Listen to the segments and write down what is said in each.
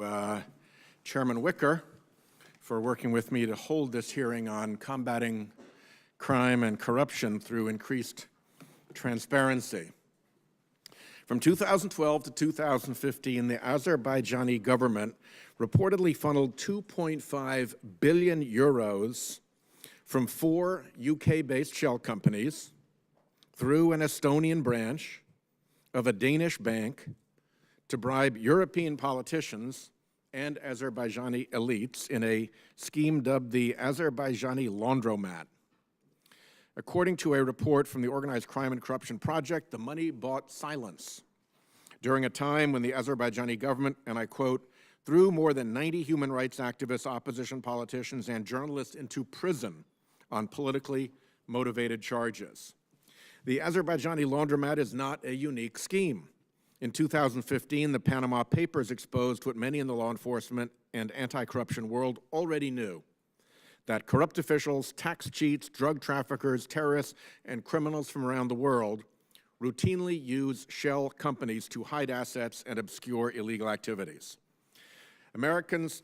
uh, Chairman Wicker for working with me to hold this hearing on combating crime and corruption through increased transparency. From 2012 to 2015, the Azerbaijani government reportedly funneled 2.5 billion euros from 4 UK-based shell companies through an Estonian branch of a Danish bank to bribe European politicians and Azerbaijani elites in a scheme dubbed the Azerbaijani Laundromat. According to a report from the Organized Crime and Corruption Project, the money bought silence during a time when the Azerbaijani government, and I quote, threw more than 90 human rights activists, opposition politicians, and journalists into prison on politically motivated charges. The Azerbaijani Laundromat is not a unique scheme. In 2015, the Panama Papers exposed what many in the law enforcement and anti-corruption world already knew, that corrupt officials, tax cheats, drug traffickers, terrorists, and criminals from around the world routinely use shell companies to hide assets and obscure illegal activities. Americans'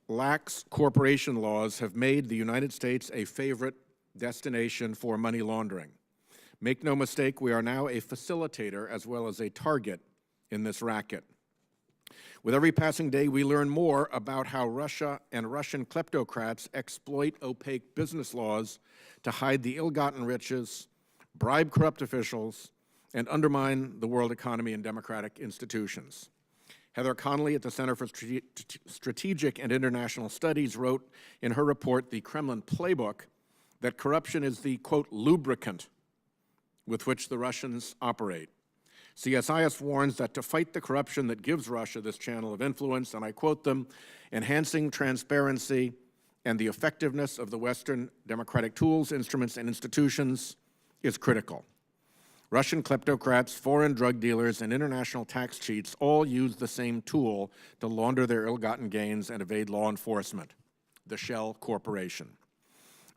lax corporation laws have made the United States a favorite destination for money laundering. Make no mistake, we are now a facilitator as well as a target in this racket. With every passing day, we learn more about how Russia and Russian kleptocrats exploit opaque business laws to hide the ill-gotten riches, bribe corrupt officials, and undermine the world economy and democratic institutions. Heather Connolly at the Center for Strategic and International Studies wrote in her report, The Kremlin Playbook, that corruption is the, quote, lubricant with which the Russians operate. CSIS warns that to fight the corruption that gives Russia this channel of influence, and I quote them, enhancing transparency and the effectiveness of the Western democratic tools, instruments, and institutions is critical. Russian kleptocrats, foreign drug dealers, and international tax cheats all use the same tool to launder their ill-gotten gains and evade law enforcement, the shell corporation.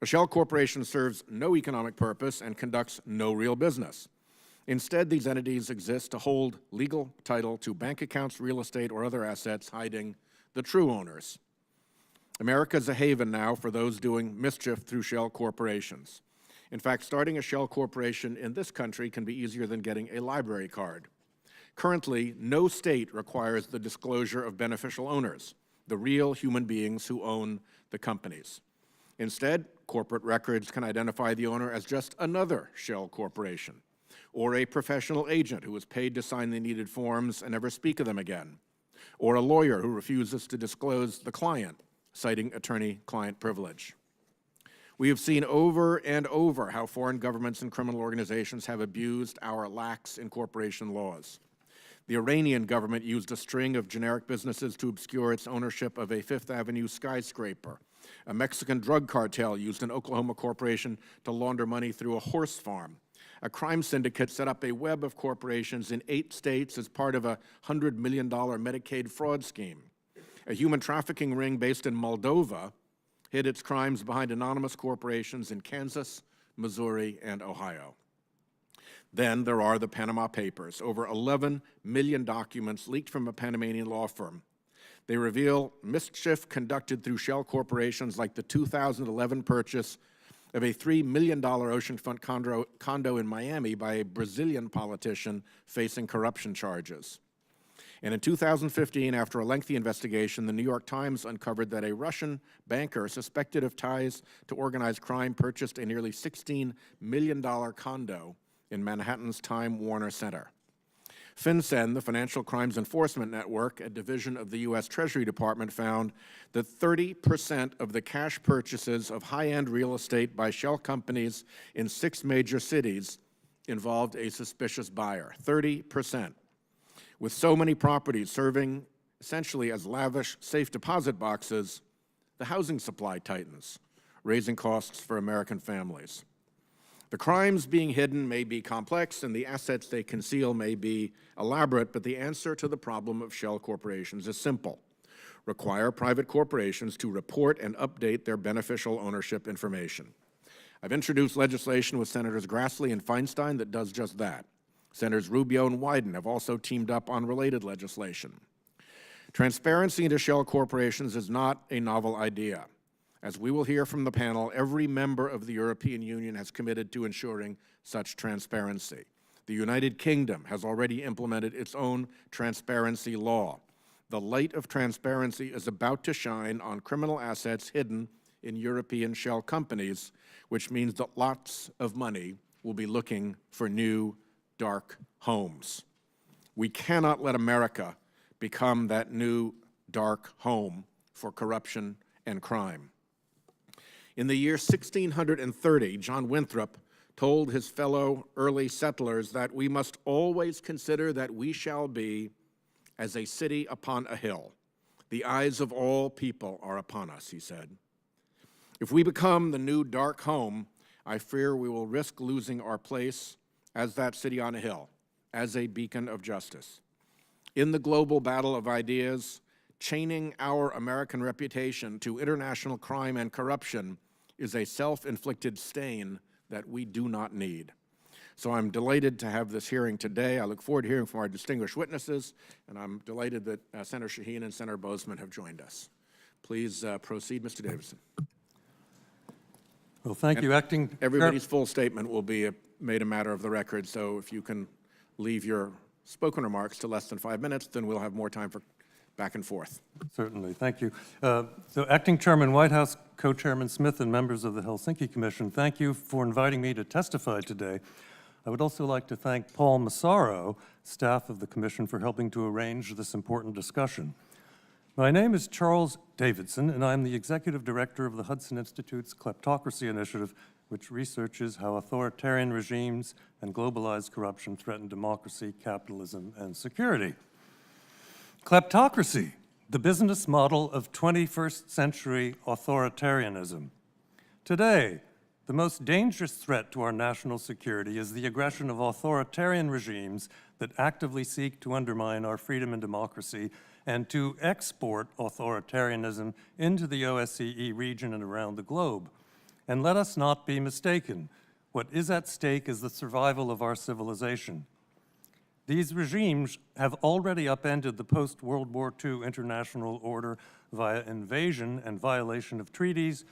A shell corporation serves no economic purpose and conducts no real business. Instead, these entities exist to hold legal title to bank accounts, real estate, or other assets, hiding the true owners. America is a haven now for those doing mischief through shell corporations. In fact, starting a shell corporation in this country can be easier than getting a library card. Currently, no state requires the disclosure of beneficial owners, the real human beings who own the companies. Instead, corporate records can identify the owner as just another shell corporation, or a professional agent who is paid to sign the needed forms and never speak of them again, or a lawyer who refuses to disclose the client, citing attorney-client privilege. We have seen over and over how foreign governments and criminal organizations have abused our lax incorporation laws. The Iranian government used a string of generic businesses to obscure its ownership of a Fifth Avenue skyscraper. A Mexican drug cartel used an Oklahoma corporation to launder money through a horse farm. A crime syndicate set up a web of corporations in 8 states as part of a $100 million Medicaid fraud scheme. A human trafficking ring based in Moldova hid its crimes behind anonymous corporations in Kansas, Missouri, and Ohio. Then there are the Panama Papers, over 11 million documents leaked from a Panamanian law firm. They reveal mischief conducted through shell corporations like the 2011 purchase of a $3 million oceanfront condo in Miami by a Brazilian politician facing corruption charges. And in 2015, after a lengthy investigation, the New York Times uncovered that a Russian banker suspected of ties to organized crime purchased a nearly $16 million condo in Manhattan's Time Warner Center. FinCEN, the Financial Crimes Enforcement Network, a division of the U.S. Treasury Department, found that 30% of the cash purchases of high-end real estate by shell companies in 6 major cities involved a suspicious buyer, 30%. With so many properties serving essentially as lavish safe deposit boxes, the housing supply tightens, raising costs for American families. The crimes being hidden may be complex and the assets they conceal may be elaborate, but the answer to the problem of shell corporations is simple. Require private corporations to report and update their beneficial ownership information. I've introduced legislation with Senators Grassley and Feinstein that does just that. Senators Rubio and Wyden have also teamed up on related legislation. Transparency into shell corporations is not a novel idea. As we will hear from the panel, every member of the European Union has committed to ensuring such transparency. The United Kingdom has already implemented its own transparency law. The light of transparency is about to shine on criminal assets hidden in European shell companies, which means that lots of money will be looking for new dark homes. We cannot let America become that new dark home for corruption and crime. In the year 1630, John Winthrop told his fellow early settlers that we must always consider that we shall be as a city upon a hill. The eyes of all people are upon us, he said. If we become the new dark home, I fear we will risk losing our place as that city on a hill, as a beacon of justice. In the global battle of ideas, chaining our American reputation to international crime and corruption is a self-inflicted stain that we do not need. So I'm delighted to have this hearing today. I look forward to hearing from our distinguished witnesses, and I'm delighted that Senator Shaheen and Senator Bozeman have joined us. Please proceed, Mr. Davidson. Well, thank you, Acting. Everybody's full statement will be made a matter of the record, so if you can leave your spoken remarks to less than 5 minutes, then we'll have more time for back and forth. Certainly, thank you. So Acting Chairman Whitehouse, Co-Chairman Smith, and members of the Helsinki Commission, thank you for inviting me to testify today. I would also like to thank Paul Massaro, staff of the Commission, for helping to arrange this important discussion. My name is Charles Davidson, and I'm the Executive Director of the Hudson Institute's Kleptocracy Initiative, which researches how authoritarian regimes and globalized corruption threaten democracy, capitalism, and security. Kleptocracy, the business model of 21st century authoritarianism. Today, the most dangerous threat to our national security is the aggression of authoritarian regimes that actively seek to undermine our freedom and democracy and to export authoritarianism into the OSCE region and around the globe. And let us not be mistaken. What is at stake is the survival of our civilization. These regimes have already upended the post-World War II international order via invasion and violation of treaties,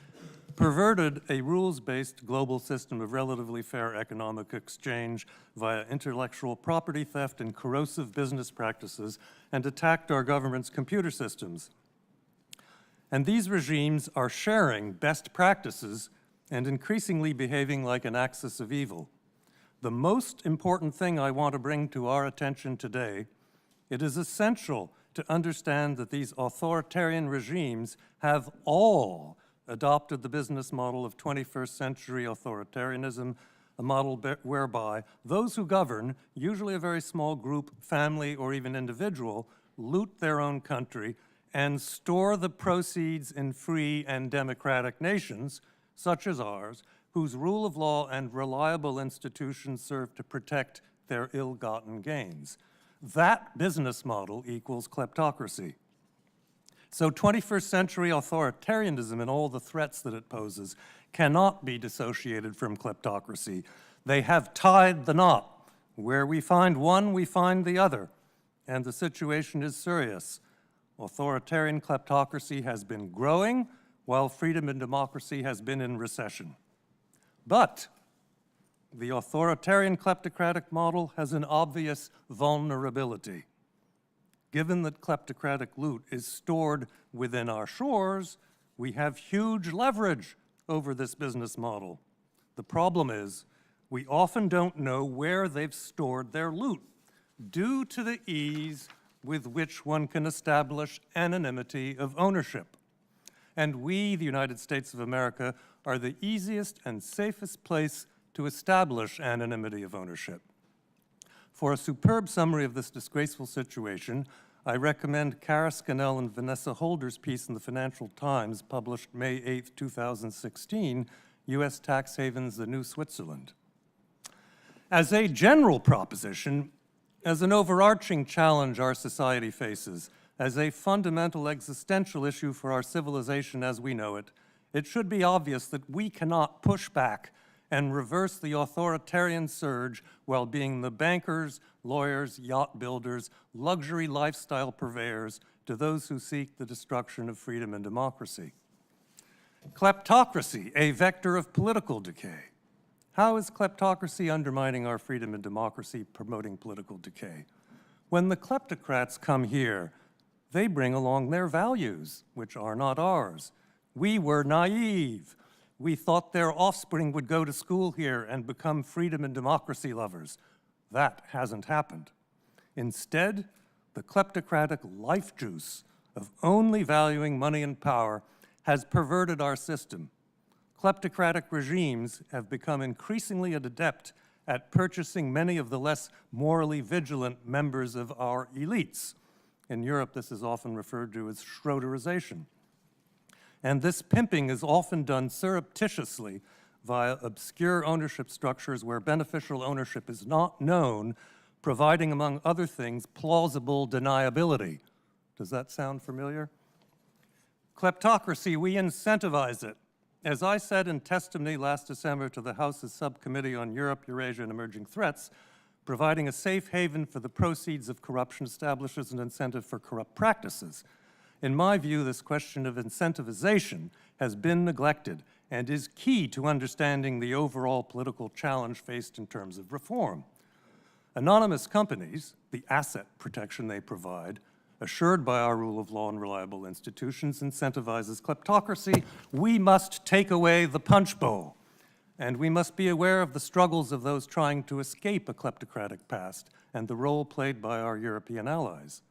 perverted a rules-based global system of relatively fair economic exchange via intellectual property theft and corrosive business practices, and attacked our government's computer systems. And these regimes are sharing best practices and increasingly behaving like an axis of evil. The most important thing I want to bring to our attention today, it is essential to understand that these authoritarian regimes have all adopted the business model of 21st century authoritarianism, a model whereby those who govern, usually a very small group, family, or even individual, loot their own country and store the proceeds in free and democratic nations, such as ours, whose rule of law and reliable institutions serve to protect their ill-gotten gains. That business model equals kleptocracy. So 21st century authoritarianism and all the threats that it poses cannot be dissociated from kleptocracy. They have tied the knot. Where we find one, we find the other. And the situation is serious. Authoritarian kleptocracy has been growing, while freedom and democracy has been in recession. But the authoritarian kleptocratic model has an obvious vulnerability. Given that kleptocratic loot is stored within our shores, we have huge leverage over this business model. The problem is, we often don't know where they've stored their loot, due to the ease with which one can establish anonymity of ownership. And we, the United States of America, are the easiest and safest place to establish anonymity of ownership. For a superb summary of this disgraceful situation, I recommend Kara Scannell and Vanessa Holder's piece in the Financial Times, published May 8, 2016, U.S. Tax Havens, the New Switzerland. As a general proposition, as an overarching challenge our society faces, as a fundamental existential issue for our civilization as we know it, it should be obvious that we cannot push back and reverse the authoritarian surge while being the bankers, lawyers, yacht builders, luxury lifestyle purveyors, to those who seek the destruction of freedom and democracy. Kleptocracy, a vector of political decay. How is kleptocracy undermining our freedom and democracy, promoting political decay? When the kleptocrats come here, they bring along their values, which are not ours. We were naive. We thought their offspring would go to school here and become freedom and democracy lovers. That hasn't happened. Instead, the kleptocratic life juice of only valuing money and power has perverted our system. Kleptocratic regimes have become increasingly adept at purchasing many of the less morally vigilant members of our elites. In Europe, this is often referred to as Schroederization. And this pimping is often done surreptitiously via obscure ownership structures where beneficial ownership is not known, providing, among other things, plausible deniability. Does that sound familiar? Kleptocracy, we incentivize it. As I said in testimony last December to the House's Subcommittee on Europe, Eurasia, and Emerging Threats, providing a safe haven for the proceeds of corruption establishes an incentive for corrupt practices. In my view, this question of incentivization has been neglected and is key to understanding the overall political challenge faced in terms of reform. Anonymous companies, the asset protection they provide, assured by our rule of law and reliable institutions, incentivizes kleptocracy. We must take away the punch bowl, and we must be aware of the struggles of those trying to escape a kleptocratic past and the role played by our European allies.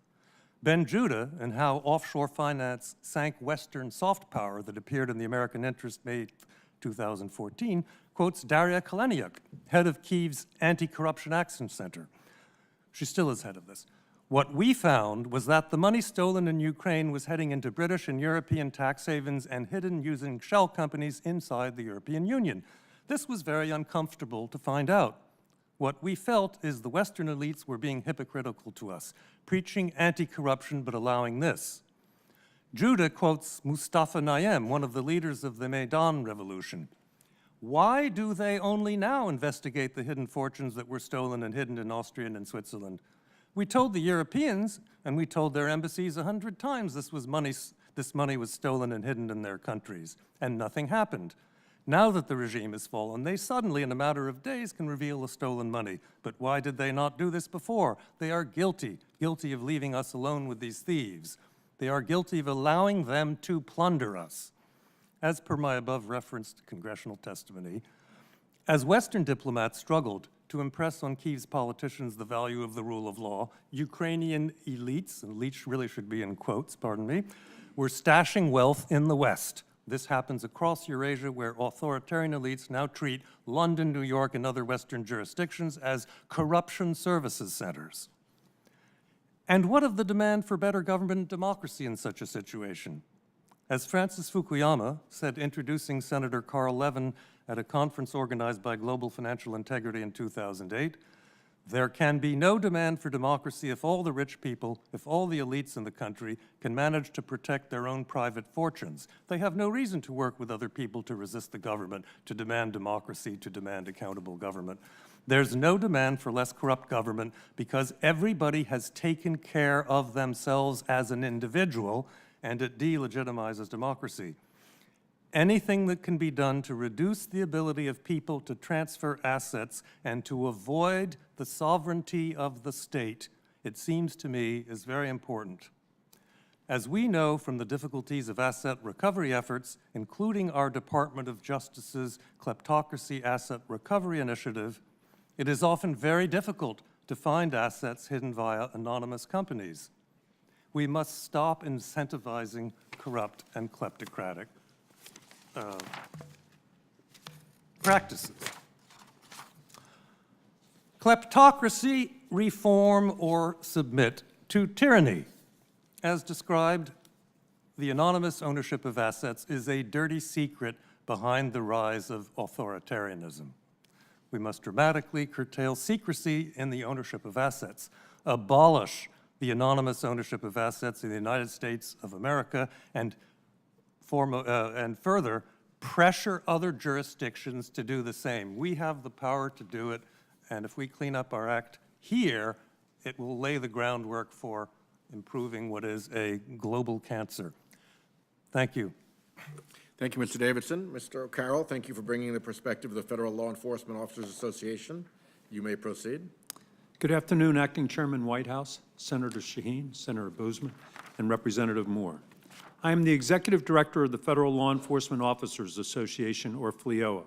Ben Judah and How Offshore Finance Sank Western Soft Power, that appeared in the American Interest, May 2014, quotes Daria Kaleniuk, head of Kyiv's Anti-Corruption Action Center. She still is head of this. What we found was that the money stolen in Ukraine was heading into British and European tax havens and hidden using shell companies inside the European Union. This was very uncomfortable to find out. What we felt is the Western elites were being hypocritical to us, preaching anti-corruption but allowing this. Judah quotes Mustafa Nayem, one of the leaders of the Maidan Revolution. Why do they only now investigate the hidden fortunes that were stolen and hidden in Austria and in Switzerland? We told the Europeans, and we told their embassies 100 times this money was stolen and hidden in their countries, and nothing happened. Now that the regime has fallen, they suddenly, in a matter of days, can reveal the stolen money. But why did they not do this before? They are guilty of leaving us alone with these thieves. They are guilty of allowing them to plunder us. As per my above-referenced congressional testimony, as Western diplomats struggled to impress on Kyiv's politicians the value of the rule of law, Ukrainian elites, and elites really should be in quotes, pardon me, were stashing wealth in the West. This happens across Eurasia, where authoritarian elites now treat London, New York, and other Western jurisdictions as corruption services centers. And what of the demand for better government and democracy in such a situation? As Francis Fukuyama said, introducing Senator Carl Levin at a conference organized by Global Financial Integrity in 2008, there can be no demand for democracy if all the rich people, if all the elites in the country can manage to protect their own private fortunes. They have no reason to work with other people to resist the government, to demand democracy, to demand accountable government. There's no demand for less corrupt government because everybody has taken care of themselves as an individual, and it delegitimizes democracy. Anything that can be done to reduce the ability of people to transfer assets and to avoid the sovereignty of the state, it seems to me, is very important. As we know from the difficulties of asset recovery efforts, including our Department of Justice's Kleptocracy Asset Recovery Initiative, it is often very difficult to find assets hidden via anonymous companies. We must stop incentivizing corrupt and kleptocratic practices. Kleptocracy, reform or submit to tyranny. As described, the anonymous ownership of assets is a dirty secret behind the rise of authoritarianism. We must dramatically curtail secrecy in the ownership of assets, abolish the anonymous ownership of assets in the United States of America, and further, pressure other jurisdictions to do the same. We have the power to do it, and if we clean up our act here, it will lay the groundwork for improving what is a global cancer. Thank you. Thank you, Mr. Davidson. Mr. O'Carroll, thank you for bringing the perspective of the Federal Law Enforcement Officers Association. You may proceed. Good afternoon, Acting Chairman Whitehouse, Senator Shaheen, Senator Boozman, and Representative Moore. I am the Executive Director of the Federal Law Enforcement Officers Association, or FLEOA,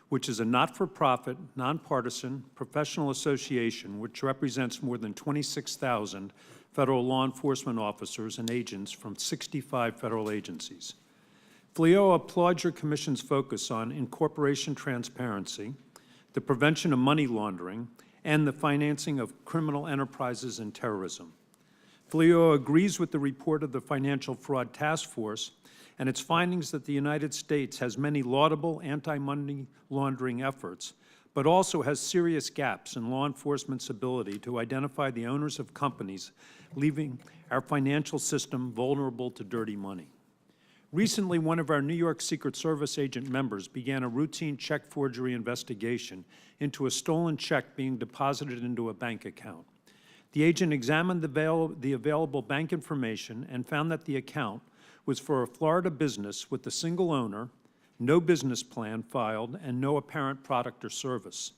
which is a not-for-profit, nonpartisan, professional association which represents more than 26,000 federal law enforcement officers and agents from 65 federal agencies. FLEOA applauds your Commission's focus on incorporation transparency, the prevention of money laundering, and the financing of criminal enterprises and terrorism. FLEOA agrees with the report of the Financial Fraud Task Force and its findings that the United States has many laudable anti-money laundering efforts, but also has serious gaps in law enforcement's ability to identify the owners of companies, leaving our financial system vulnerable to dirty money. Recently, one of our New York Secret Service agent members began a routine check forgery investigation into a stolen check being deposited into a bank account. The agent examined the available bank information and found that the account was for a Florida business with a single owner, no business plan filed, and no apparent product or service.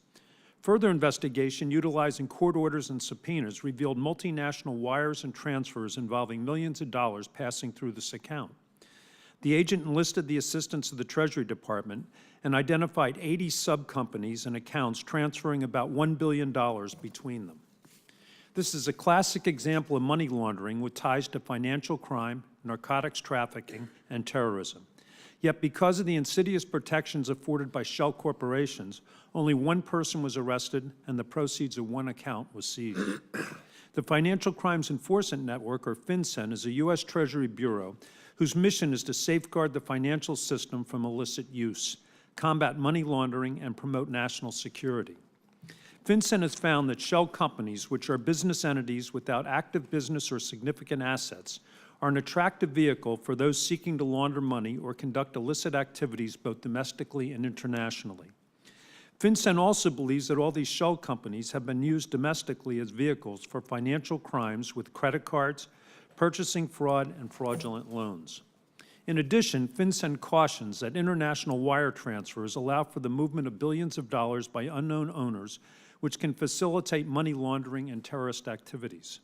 Further investigation utilizing court orders and subpoenas revealed multinational wires and transfers involving millions of dollars passing through this account. The agent enlisted the assistance of the Treasury Department and identified 80 sub-companies and accounts transferring about $1 billion between them. This is a classic example of money laundering with ties to financial crime, narcotics trafficking, and terrorism. Yet because of the insidious protections afforded by shell corporations, only one person was arrested and the proceeds of one account was seized. The Financial Crimes Enforcement Network, or FinCEN, is a U.S. Treasury Bureau whose mission is to safeguard the financial system from illicit use, combat money laundering, and promote national security. FinCEN has found that shell companies, which are business entities without active business or significant assets, are an attractive vehicle for those seeking to launder money or conduct illicit activities both domestically and internationally. FinCEN also believes that all these shell companies have been used domestically as vehicles for financial crimes with credit cards, purchasing fraud, and fraudulent loans. In addition, FinCEN cautions that international wire transfers allow for the movement of billions of dollars by unknown owners, which can facilitate money laundering and terrorist activities.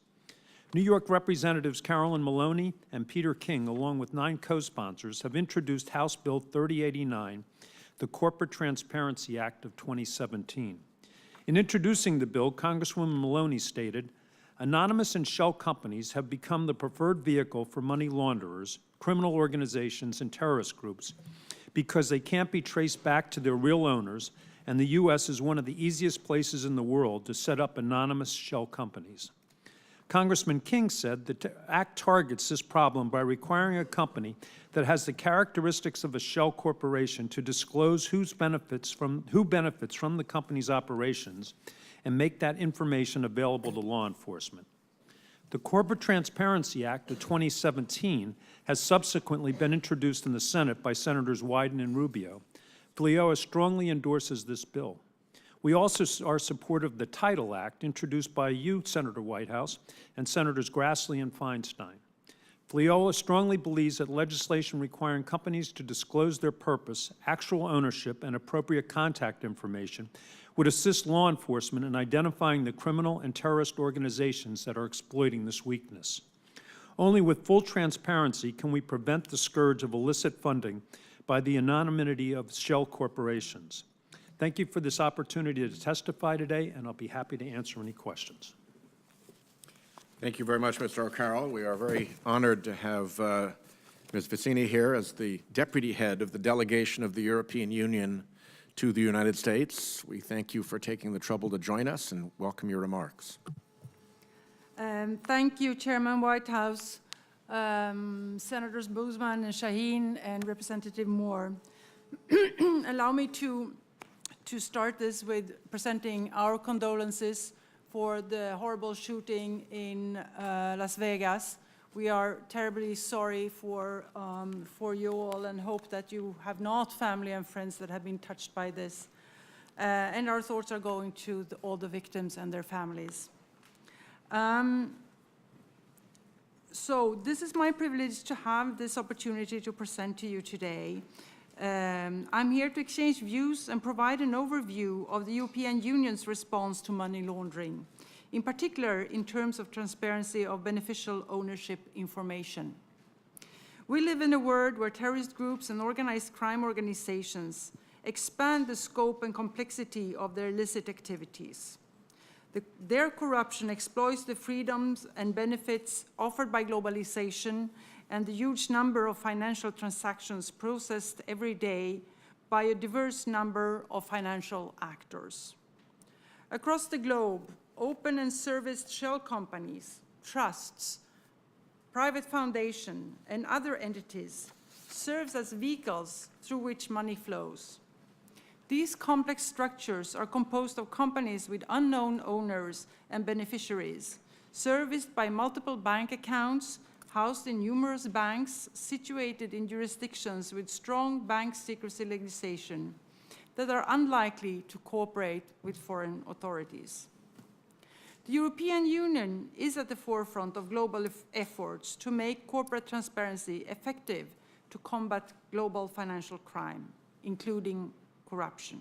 New York Representatives Carolyn Maloney and Peter King, along with 9 co-sponsors, have introduced House Bill 3089, the Corporate Transparency Act of 2017. In introducing the bill, Congresswoman Maloney stated, "Anonymous and shell companies have become the preferred vehicle for money launderers, criminal organizations, and terrorist groups because they can't be traced back to their real owners, and the U.S. is one of the easiest places in the world to set up anonymous shell companies." Congressman King said that the Act targets this problem by requiring a company that has the characteristics of a shell corporation to disclose who benefits from the company's operations and make that information available to law enforcement. The Corporate Transparency Act of 2017 has subsequently been introduced in the Senate by Senators Wyden and Rubio. FLEOA strongly endorses this bill. We also are supportive of the Title Act introduced by you, Senator Whitehouse, and Senators Grassley and Feinstein. FLEOA strongly believes that legislation requiring companies to disclose their purpose, actual ownership, and appropriate contact information would assist law enforcement in identifying the criminal and terrorist organizations that are exploiting this weakness. Only with full transparency can we prevent the scourge of illicit funding by the anonymity of shell corporations. Thank you for this opportunity to testify today, and I'll be happy to answer any questions. Thank you very much, Mr. O'Carroll. We are very honored to have Ms. Vicini here as the deputy head of the delegation of the European Union to the United States. We thank you for taking the trouble to join us and welcome your remarks. Thank you, Chairman Whitehouse, Senators Boozman and Shaheen, and Representative Moore. Allow me to start this with presenting our condolences for the horrible shooting in Las Vegas. We are terribly sorry for you all and hope that you have not family and friends that have been touched by this. And our thoughts are going to all the victims and their families. So this is my privilege to have this opportunity to present to you today. I'm here to exchange views and provide an overview of the European Union's response to money laundering, in particular in terms of transparency of beneficial ownership information. We live in a world where terrorist groups and organized crime organizations expand the scope and complexity of their illicit activities. Their corruption exploits the freedoms and benefits offered by globalization and the huge number of financial transactions processed every day by a diverse number of financial actors. Across the globe, open and serviced shell companies, trusts, private foundations, and other entities serve as vehicles through which money flows. These complex structures are composed of companies with unknown owners and beneficiaries, serviced by multiple bank accounts, housed in numerous banks, situated in jurisdictions with strong bank secrecy legislation that are unlikely to cooperate with foreign authorities. The European Union is at the forefront of global efforts to make corporate transparency effective to combat global financial crime, including corruption.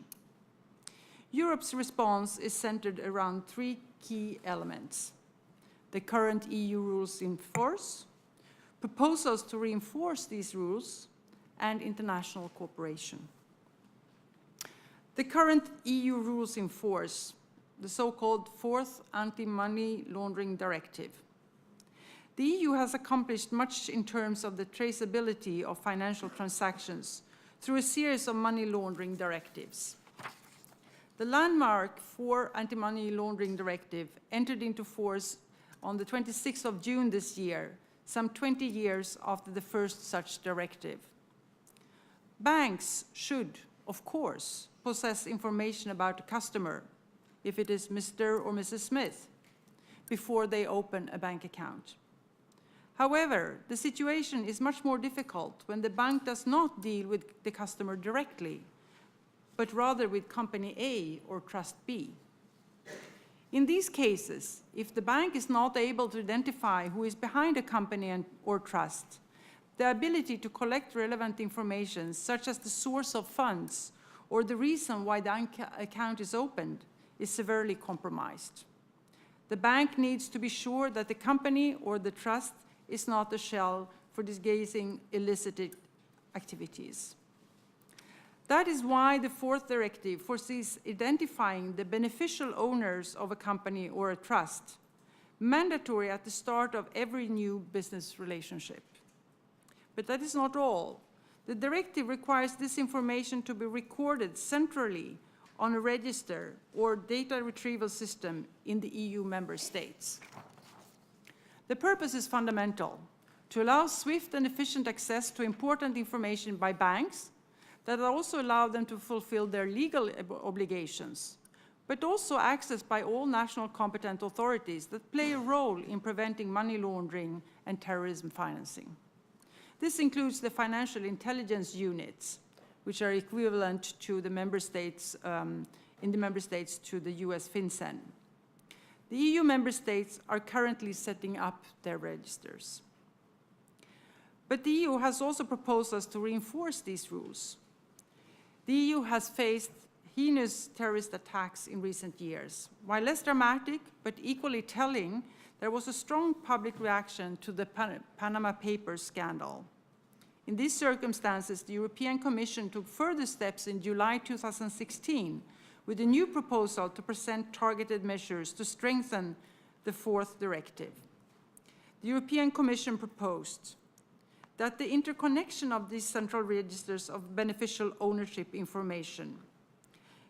Europe's response is centered around three key elements: the current EU rules in force, proposals to reinforce these rules, and international cooperation. The current EU rules in force, the so-called Fourth Anti-Money Laundering Directive. The EU has accomplished much in terms of the traceability of financial transactions through a series of money laundering directives. The landmark Fourth Anti-Money Laundering Directive entered into force on the 26th of June this year, some 20 years after the first such directive. Banks should, of course, possess information about a customer, if it is Mr. or Mrs. Smith, before they open a bank account. However, the situation is much more difficult when the bank does not deal with the customer directly, but rather with company A or trust B. In these cases, if the bank is not able to identify who is behind a company or trust, the ability to collect relevant information, such as the source of funds or the reason why the account is opened, is severely compromised. The bank needs to be sure that the company or the trust is not a shell for disguising illicit activities. That is why the fourth directive foresees identifying the beneficial owners of a company or a trust, mandatory at the start of every new business relationship. But that is not all. The directive requires this information to be recorded centrally on a register or data retrieval system in the EU member states. The purpose is fundamental: to allow swift and efficient access to important information by banks that also allow them to fulfill their legal obligations, but also access by all national competent authorities that play a role in preventing money laundering and terrorism financing. This includes the financial intelligence units, which are equivalent to the member states, in the member states to the US FinCEN. The EU member states are currently setting up their registers. But the EU has also proposals to reinforce these rules. The EU has faced heinous terrorist attacks in recent years. While less dramatic, but equally telling, there was a strong public reaction to the Panama Papers scandal. In these circumstances, the European Commission took further steps in July 2016 with a new proposal to present targeted measures to strengthen the fourth directive. The European Commission proposed that the interconnection of these central registers of beneficial ownership information,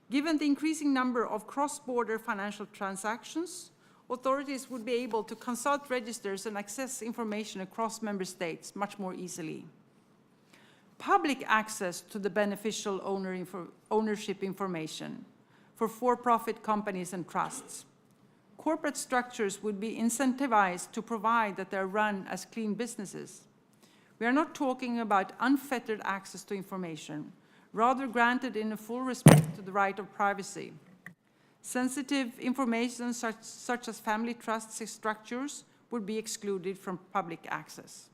given the increasing number of cross-border financial transactions, authorities would be able to consult registers and access information across member states much more easily. Public access to the beneficial ownership information for for-profit companies and trusts. Corporate structures would be incentivized to provide that they're run as clean businesses. We are not talking about unfettered access to information, rather granted in a full respect to the right of privacy. Sensitive information such as family trust structures would be excluded from public access.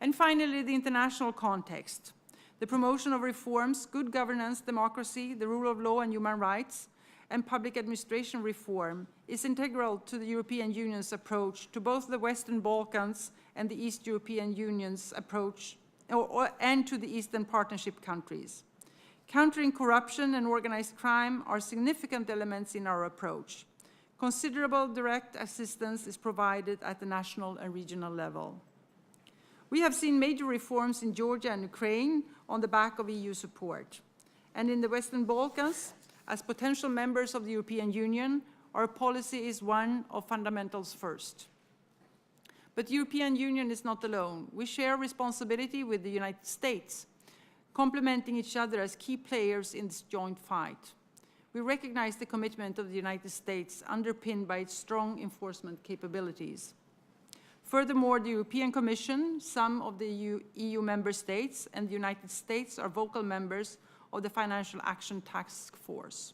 And finally, the international context. The promotion of reforms, good governance, democracy, the rule of law and human rights, and public administration reform is integral to the European Union's approach to both the Western Balkans and the East European Union's approach, and to the Eastern Partnership countries. Countering corruption and organized crime are significant elements in our approach. Considerable direct assistance is provided at the national and regional level. We have seen major reforms in Georgia and Ukraine on the back of EU support. And in the Western Balkans, as potential members of the European Union, our policy is one of fundamentals first. But the European Union is not alone. We share responsibility with the United States, complementing each other as key players in this joint fight. We recognize the commitment of the United States underpinned by its strong enforcement capabilities. Furthermore, the European Commission, some of the EU member states, and the United States are vocal members of the Financial Action Task Force.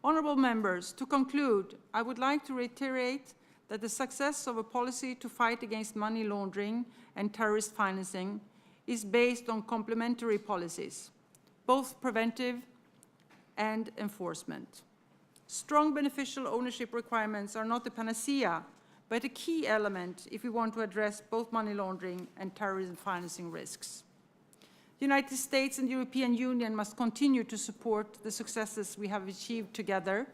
Honorable members, to conclude, I would like to reiterate that the success of a policy to fight against money laundering and terrorist financing is based on complementary policies, both preventive and enforcement. Strong beneficial ownership requirements are not a panacea, but a key element if we want to address both money laundering and terrorism financing risks. The United States and the European Union must continue to support the successes we have achieved together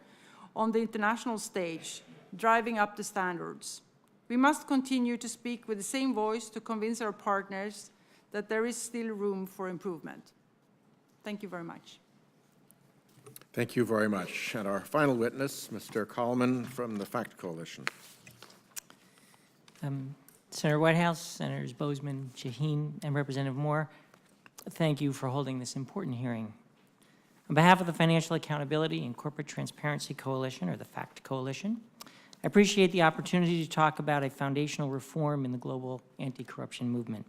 on the international stage, driving up the standards. We must continue to speak with the same voice to convince our partners that there is still room for improvement. Thank you very much. Thank you very much. And our final witness, Mr. Coleman from the FACT Coalition. Senator Whitehouse, Senators Boozman, Shaheen, and Representative Moore, thank you for holding this important hearing. On behalf of the Financial Accountability and Corporate Transparency Coalition, or the FACT Coalition, I appreciate the opportunity to talk about a foundational reform in the global anti-corruption movement.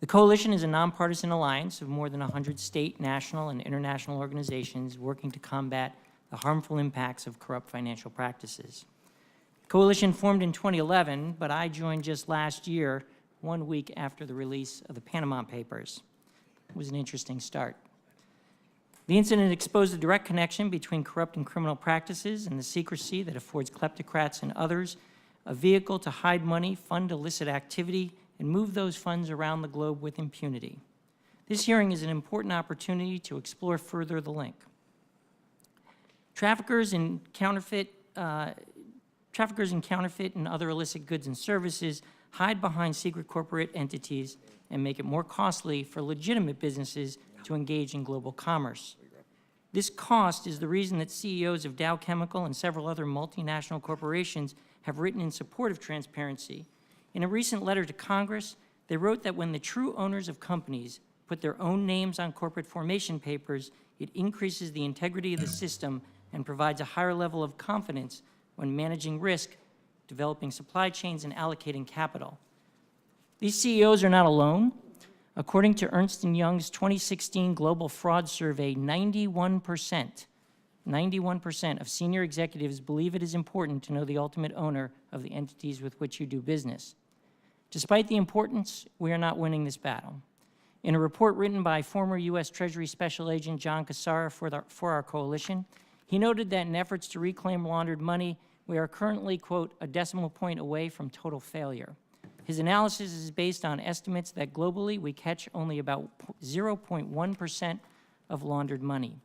The coalition is a nonpartisan alliance of more than 100 state, national, and international organizations working to combat the harmful impacts of corrupt financial practices. The coalition formed in 2011, but I joined just last year, 1 week after the release of the Panama Papers. It was an interesting start. The incident exposed a direct connection between corrupt and criminal practices and the secrecy that affords kleptocrats and others a vehicle to hide money, fund illicit activity, and move those funds around the globe with impunity. This hearing is an important opportunity to explore further the link. Traffickers in counterfeit and other illicit goods and services hide behind secret corporate entities and make it more costly for legitimate businesses to engage in global commerce. This cost is the reason that CEOs of Dow Chemical and several other multinational corporations have written in support of transparency. In a recent letter to Congress, they wrote that when the true owners of companies put their own names on corporate formation papers, it increases the integrity of the system and provides a higher level of confidence when managing risk, developing supply chains, and allocating capital. These CEOs are not alone. According to Ernst & Young's 2016 Global Fraud Survey, 91% of senior executives believe it is important to know the ultimate owner of the entities with which you do business. Despite the importance, we are not winning this battle. In a report written by former U.S. Treasury Special Agent John Cassara for our coalition, he noted that in efforts to reclaim laundered money, we are currently, quote, a decimal point away from total failure. His analysis is based on estimates that globally we catch only about 0.1% of laundered money.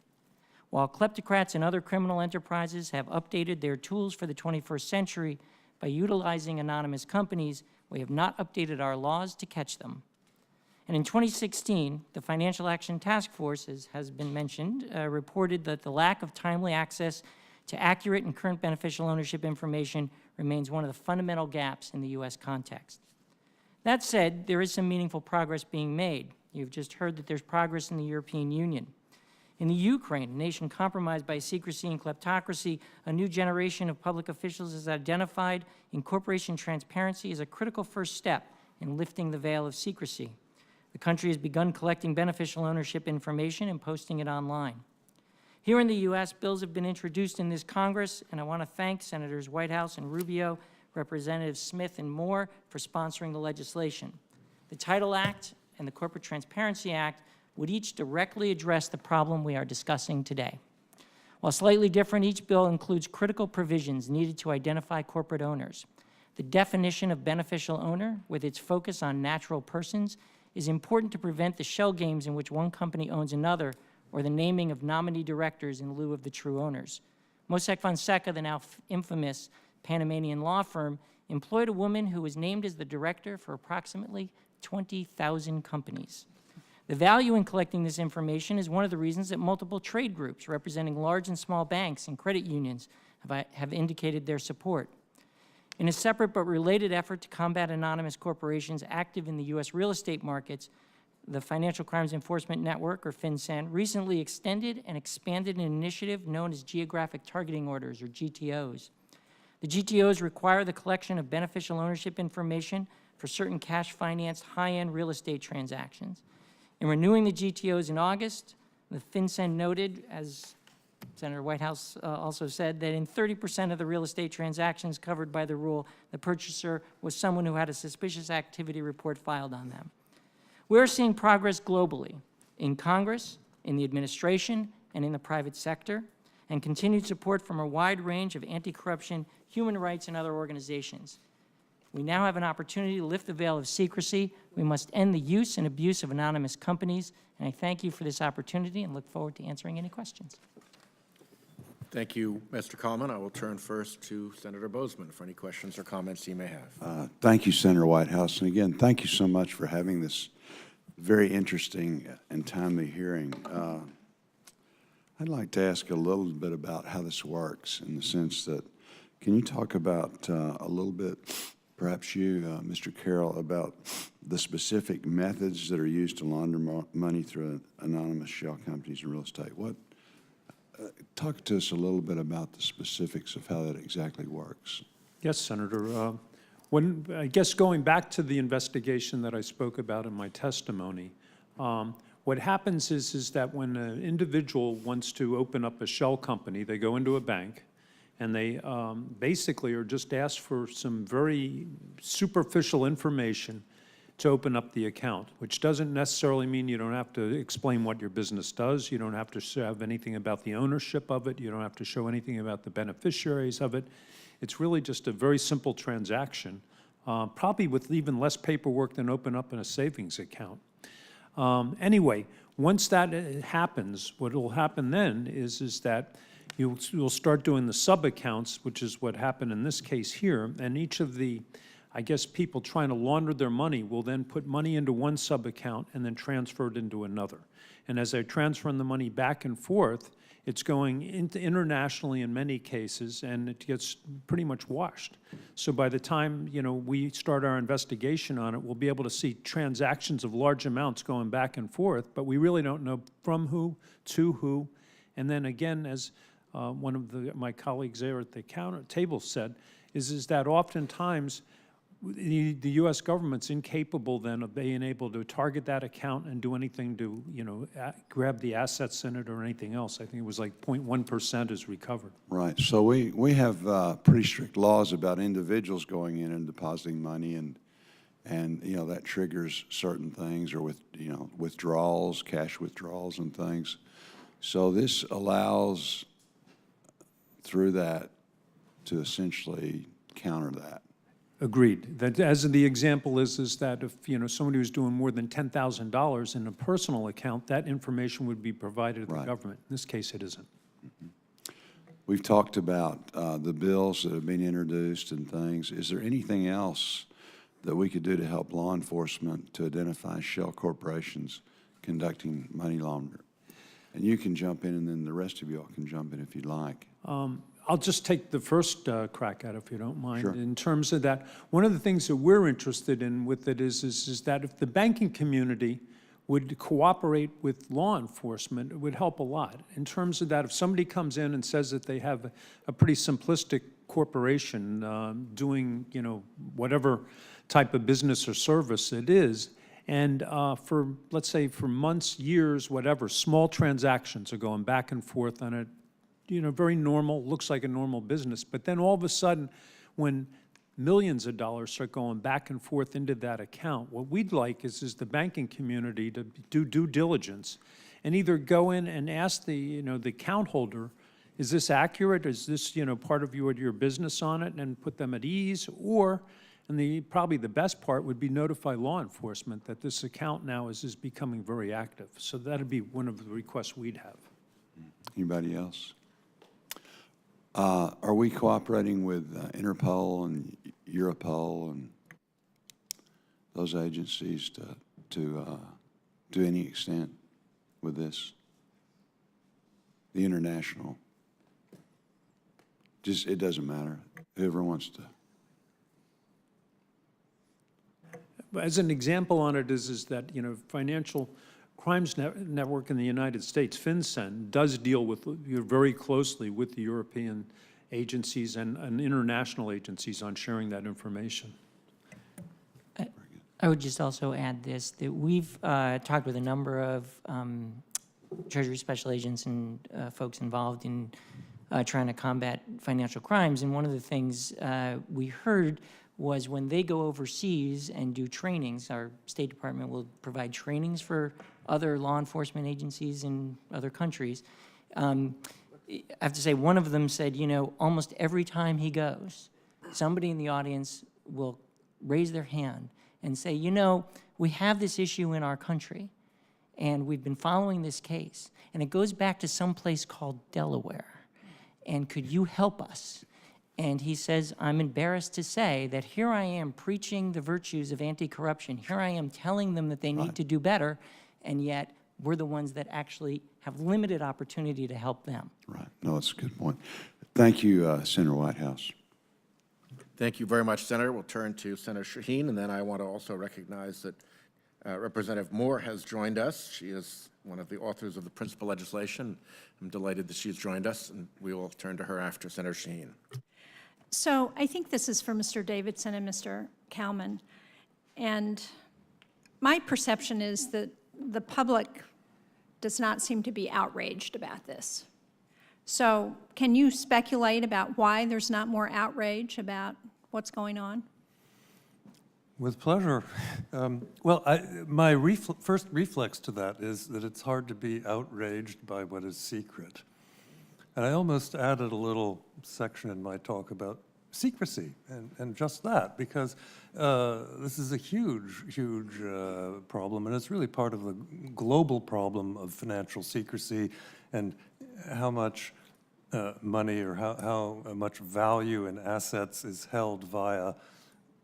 While kleptocrats and other criminal enterprises have updated their tools for the 21st century by utilizing anonymous companies, we have not updated our laws to catch them. And in 2016, the Financial Action Task Force, as has been mentioned, reported that the lack of timely access to accurate and current beneficial ownership information remains one of the fundamental gaps in the U.S. context. That said, there is some meaningful progress being made. You've just heard that there's progress in the European Union. In the Ukraine, a nation compromised by secrecy and kleptocracy, a new generation of public officials has identified incorporation transparency as a critical first step in lifting the veil of secrecy. The country has begun collecting beneficial ownership information and posting it online. Here in the U.S., bills have been introduced in this Congress, and I want to thank Senators Whitehouse and Rubio, Representatives Smith and Moore for sponsoring the legislation. The Title Act and the Corporate Transparency Act would each directly address the problem we are discussing today. While slightly different, each bill includes critical provisions needed to identify corporate owners. The definition of beneficial owner, with its focus on natural persons, is important to prevent the shell games in which one company owns another, or the naming of nominee directors in lieu of the true owners. Mossack Fonseca, the now infamous Panamanian law firm, employed a woman who was named as the director for approximately 20,000 companies. The value in collecting this information is one of the reasons that multiple trade groups representing large and small banks and credit unions have indicated their support. In a separate but related effort to combat anonymous corporations active in the U.S. real estate markets, the Financial Crimes Enforcement Network, or FinCEN, recently extended and expanded an initiative known as Geographic Targeting Orders, or GTOs. The GTOs require the collection of beneficial ownership information for certain cash-financed high-end real estate transactions. In renewing the GTOs in August, the FinCEN noted, as Senator Whitehouse also said, that in 30% of the real estate transactions covered by the rule, the purchaser was someone who had a suspicious activity report filed on them. We're seeing progress globally, in Congress, in the administration, and in the private sector, and continued support from a wide range of anti-corruption, human rights, and other organizations. We now have an opportunity to lift the veil of secrecy. We must end the use and abuse of anonymous companies, and I thank you for this opportunity and look forward to answering any questions. Thank you, Mr. Coleman. I will turn first to Senator Boozman for any questions or comments he may have. Thank you, Senator Whitehouse. And again, thank you so much for having this very interesting and timely hearing. I'd like to ask a little bit about how this works in the sense that, can you talk about a little bit, perhaps you, Mr. Carroll, about the specific methods that are used to launder money through anonymous shell companies in real estate? Talk to us a little bit about the specifics of how that exactly works. Yes, Senator. I guess going back to the investigation that I spoke about in my testimony, what happens is that when an individual wants to open up a shell company, they go into a bank, and they basically are just asked for some very superficial information to open up the account, which doesn't necessarily mean you don't have to explain what your business does. You don't have to have anything about the ownership of it. You don't have to show anything about the beneficiaries of it. It's really just a very simple transaction, probably with even less paperwork than open up in a savings account. Anyway, once that happens, what will happen then is that you'll start doing the sub-accounts, which is what happened in this case here, and each of the, I guess, people trying to launder their money will then put money into one sub-account and then transfer it into another. And as they're transferring the money back and forth, it's going into internationally in many cases, and it gets pretty much washed. So by the time, we start our investigation on it, we'll be able to see transactions of large amounts going back and forth, but we really don't know from who to who. And then again, as one of my colleagues there at the table said, is that oftentimes the U.S. government's incapable then of being able to target that account and do anything to, grab the assets in it or anything else. I think it was like 0.1% is recovered. Right. So we have pretty strict laws about individuals going in and depositing money, and that triggers certain things, or withdrawals, cash withdrawals and things. So this allows through that to essentially counter that. Agreed. That, as the example is that if somebody was doing more than $10,000 in a personal account, that information would be provided to the government. In this case, it isn't. Mm-hmm. We've talked about the bills that have been introduced and things. Is there anything else that we could do to help law enforcement to identify shell corporations conducting money laundering? And you can jump in, and then the rest of you all can jump in if you'd like. I'll just take the first crack at it, if you don't mind. Sure. In terms of that, one of the things that we're interested in with it is that if the banking community would cooperate with law enforcement, it would help a lot. In terms of that, if somebody comes in and says that they have a pretty simplistic corporation doing, whatever type of business or service it is, And for, let's say, for months, years, whatever, small transactions are going back and forth on a, very normal, looks like a normal business. But then all of a sudden, when millions of dollars start going back and forth into that account, what we'd like is the banking community to do due diligence and either go in and ask the account holder, is this accurate? Is this, part of your business on it, and put them at ease? Or, and probably the best part would be notify law enforcement that this account now is becoming very active. So that'd be one of the requests we'd have. Anybody else? Are we cooperating with Interpol and Europol and those agencies to any extent with this? The international? Just, it doesn't matter. Whoever wants to. As an example on it is that, Financial Crimes Network in the United States, FinCEN, does deal with, very closely with the European agencies and international agencies on sharing that information. I would just also add this, that we've talked with a number of Treasury special agents and folks involved in trying to combat financial crimes. And one of the things we heard was when they go overseas and do trainings, our State Department will provide trainings for other law enforcement agencies in other countries. I have to say, one of them said, almost every time he goes, somebody in the audience will raise their hand and say, we have this issue in our country, and we've been following this case, and it goes back to some place called Delaware, and could you help us? And he says, I'm embarrassed to say that here I am preaching the virtues of anti-corruption. Here I am telling them that they need to do better, and yet we're the ones that actually have limited opportunity to help them. Right. No, that's a good point. Thank you, Senator Whitehouse. Thank you very much, Senator. We'll turn to Senator Shaheen, and then I want to also recognize that Representative Moore has joined us. She is one of the authors of the principal legislation. I'm delighted that she's joined us, and we will turn to her after Senator Shaheen. So I think this is for Mr. Davidson and Mr. Kalman. And my perception is that the public does not seem to be outraged about this. So can you speculate about why there's not more outrage about what's going on? With pleasure. My first reflex to that is that it's hard to be outraged by what is secret. And I almost added a little section in my talk about secrecy and just that, because this is a huge, huge problem, and it's really part of the global problem of financial secrecy and how much money or how much value in assets is held via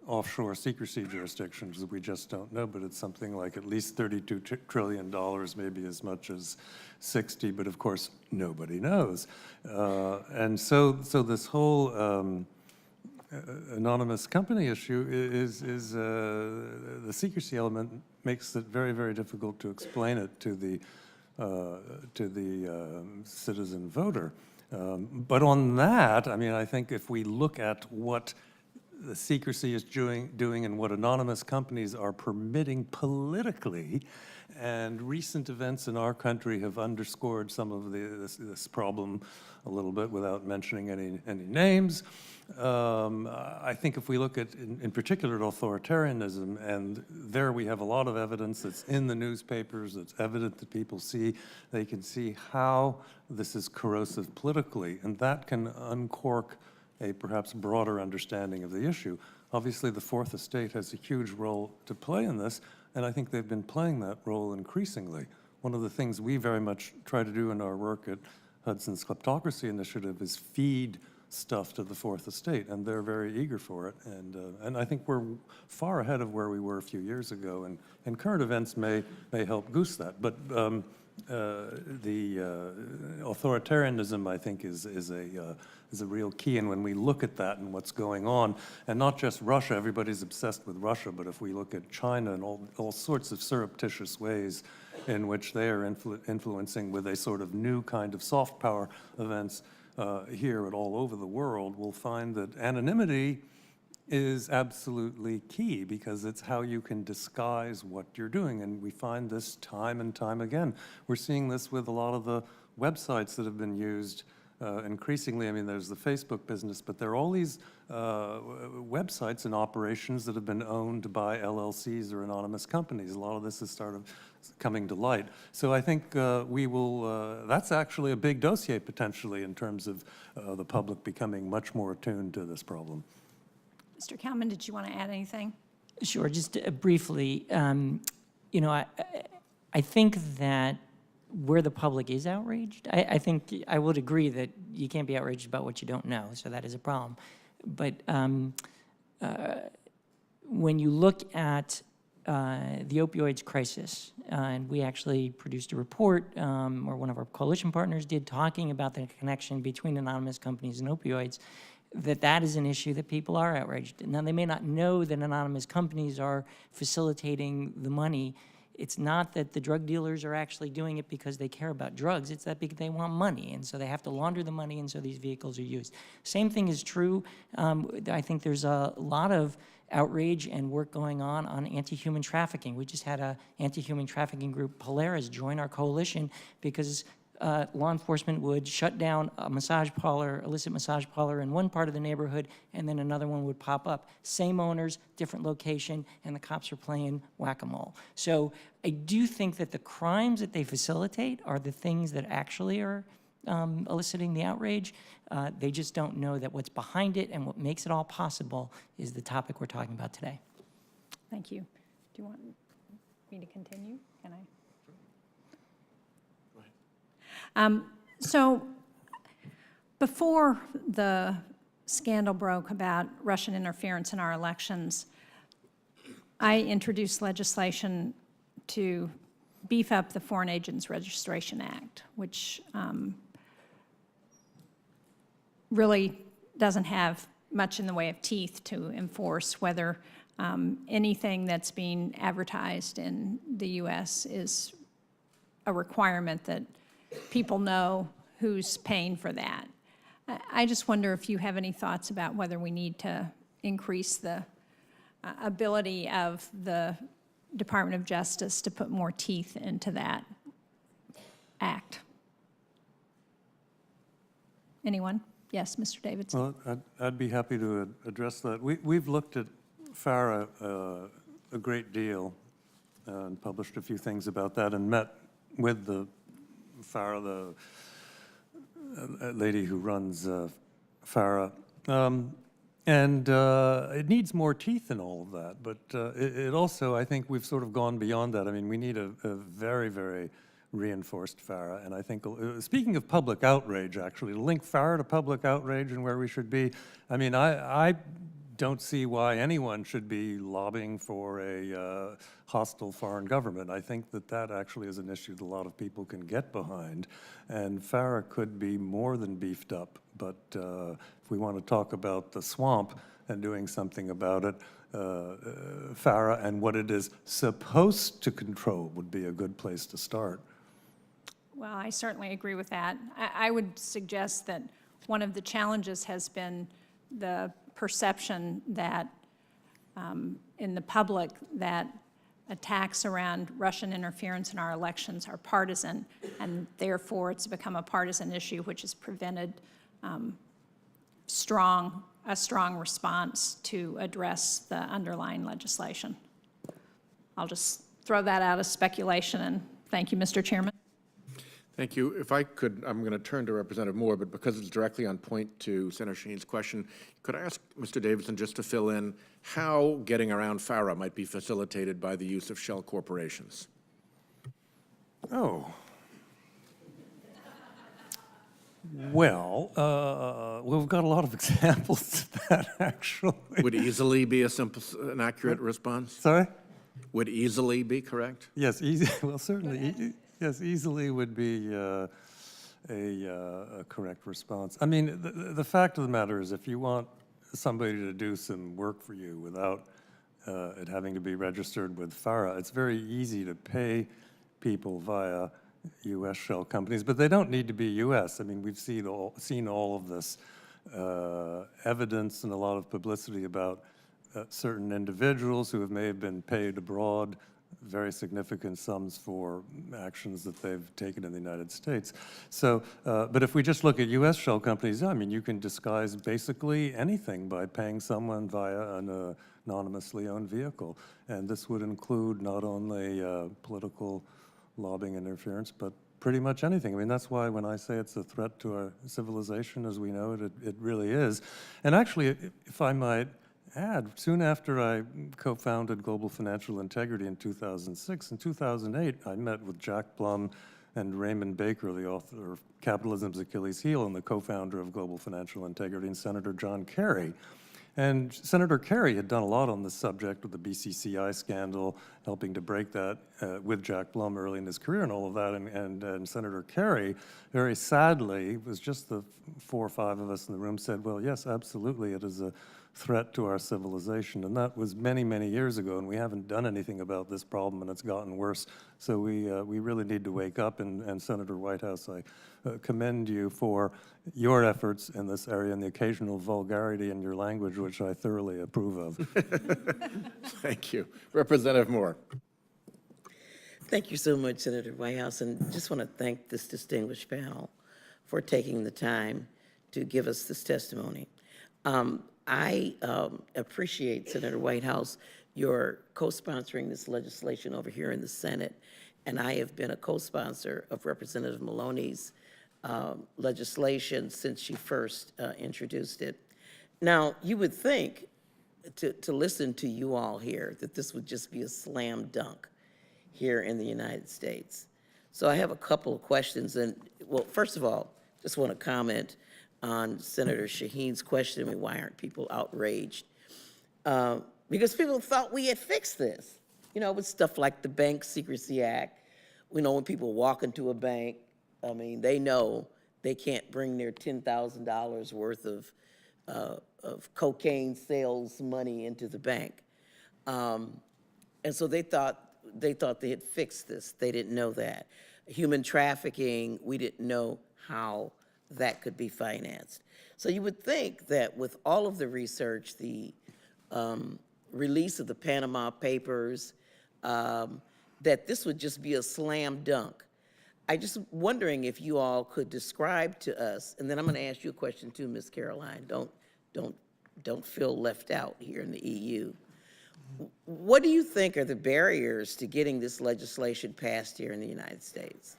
offshore secrecy jurisdictions that we just don't know, but it's something like at least $32 trillion, maybe as much as 60, but of course nobody knows. And so this whole anonymous company issue is the secrecy element makes it very, very difficult to explain it to the citizen voter. But on that, I think if we look at what the secrecy is doing and what anonymous companies are permitting politically, and recent events in our country have underscored some of this problem a little bit without mentioning any names. I think if we look at, in particular, at authoritarianism, and there we have a lot of evidence that's in the newspapers, that's evident that people see, they can see how this is corrosive politically, and that can uncork a perhaps broader understanding of the issue. Obviously, the Fourth Estate has a huge role to play in this, and I think they've been playing that role increasingly. One of the things we very much try to do in our work at Hudson's Kleptocracy Initiative is feed stuff to the Fourth Estate, and they're very eager for it. And I think we're far ahead of where we were a few years ago, and current events may help goose that. But the authoritarianism, I think, is a real key. And when we look at that and what's going on, and not just Russia, everybody's obsessed with Russia, but if we look at China and all sorts of surreptitious ways in which they are influencing with a sort of new kind of soft power events here and all over the world, we'll find that anonymity is absolutely key because it's how you can disguise what you're doing. And we find this time and time again. We're seeing this with a lot of the websites that have been used increasingly. I mean, there's the Facebook business, but there are all these websites and operations that have been owned by LLCs or anonymous companies. A lot of this is sort of coming to light. So I think we will, that's actually a big dossier potentially in terms of the public becoming much more attuned to this problem. Mr. Kalman, did you want to add anything? Sure, just briefly, you know, I think that where the public is outraged, I think I would agree that you can't be outraged about what you don't know, so that is a problem. But when you look at the opioids crisis, and we actually produced a report, or one of our coalition partners did, talking about the connection between anonymous companies and opioids, that is an issue that people are outraged. Now, they may not know that anonymous companies are facilitating the money. It's not that the drug dealers are actually doing it because they care about drugs. It's that because they want money, and so they have to launder the money, and so these vehicles are used. Same thing is true. I think there's a lot of outrage and work going on anti-human trafficking. We just had a anti-human trafficking group, Polaris, join our coalition because law enforcement would shut down a massage parlor, illicit massage parlor in one part of the neighborhood, and then another one would pop up. Same owners, different location, and the cops are playing whack-a-mole. So I do think that the crimes that they facilitate are the things that actually are eliciting the outrage. They just don't know that what's behind it and what makes it all possible is the topic we're talking about today. Thank you. Do you want me to continue? Can I? So before the scandal broke about Russian interference in our elections, I introduced legislation to beef up the Foreign Agents Registration Act, which really doesn't have much in the way of teeth to enforce whether anything that's being advertised in the U.S. is a requirement that people know who's paying for that. I just wonder if you have any thoughts about whether we need to increase the ability of the Department of Justice to put more teeth into that act. Anyone? Yes, Mr. Davidson. Well, I'd be happy to address that. We've looked at FARA a great deal and published a few things about that and met with the FARA, the lady who runs FARA. It needs more teeth in all of that, but it also, I think we've sort of gone beyond that. I mean, we need a very, very reinforced FARA, and I think, speaking of public outrage, actually, to link FARA to public outrage and where we should be, I mean, I don't see why anyone should be lobbying for a hostile foreign government. I think that actually is an issue that a lot of people can get behind, and FARA could be more than beefed up, but if we want to talk about the swamp and doing something about it, FARA and what it is supposed to control would be a good place to start. Well, I certainly agree with that. I would suggest that one of the challenges has been the perception that in the public that attacks around Russian interference in our elections are partisan, and therefore it's become a partisan issue, which has prevented a strong response to address the underlying legislation. I'll just throw that out as speculation, and thank you, Mr. Chairman. Thank you. If I could, I'm going to turn to Representative Moore, but because it's directly on point to Senator Shaheen's question, could I ask Mr. Davidson just to fill in how getting around FARA might be facilitated by the use of shell corporations? Oh. Well, we've got a lot of examples of that, actually. Would easily be a simple, an accurate response? Sorry? Would easily be correct? Yes, easy. Well, certainly. Yes, easily would be a correct response. I mean, the fact of the matter is if you want somebody to do some work for you without it having to be registered with FARA, it's very easy to pay people via U.S. shell companies, but they don't need to be U.S. I mean, we've seen all of this evidence and a lot of publicity about certain individuals who may have been paid abroad very significant sums for actions that they've taken in the United States. So, but if we just look at U.S. shell companies, I mean, you can disguise basically anything by paying someone via an anonymously owned vehicle. And this would include not only political lobbying interference, but pretty much anything. I mean, that's why when I say it's a threat to our civilization as we know it, it really is. And actually, if I might add, soon after I co-founded Global Financial Integrity in 2006, in 2008, I met with Jack Blum and Raymond Baker, the author of Capitalism's Achilles Heel and the co-founder of Global Financial Integrity, and Senator John Kerry. And Senator Kerry had done a lot on this subject with the BCCI scandal, helping to break that with Jack Blum early in his career and all of that. And Senator Kerry, very sadly, it was just the 4 or 5 of us in the room said, well, yes, absolutely, it is a threat to our civilization. And that was many, many years ago, and we haven't done anything about this problem, and it's gotten worse. So we really need to wake up, and Senator Whitehouse, I commend you for your efforts in this area and the occasional vulgarity in your language, which I thoroughly approve of. Thank you. Representative Moore. Thank you so much, Senator Whitehouse, and just want to thank this distinguished panel for taking the time to give us this testimony. I appreciate, Senator Whitehouse, your co-sponsoring this legislation over here in the Senate, and I have been a co-sponsor of Representative Maloney's legislation since she first introduced it. Now, you would think, to listen to you all here, that this would just be a slam dunk here in the United States. So I have a couple of questions, and, well, first of all, just want to comment on Senator Shaheen's question, I mean, why aren't people outraged? Because people thought we had fixed this, you know, with stuff like the Bank Secrecy Act. We know when people walk into a bank, I mean, they know they can't bring their $10,000 worth of cocaine sales money into the bank. And so they thought they had fixed this. They didn't know that. Human trafficking, we didn't know how that could be financed. So you would think that with all of the research, the release of the Panama Papers, that this would just be a slam dunk. I just wondering if you all could describe to us, and then I'm going to ask you a question too, Ms. Caroline. Don't feel left out here in the EU. What do you think are the barriers to getting this legislation passed here in the United States?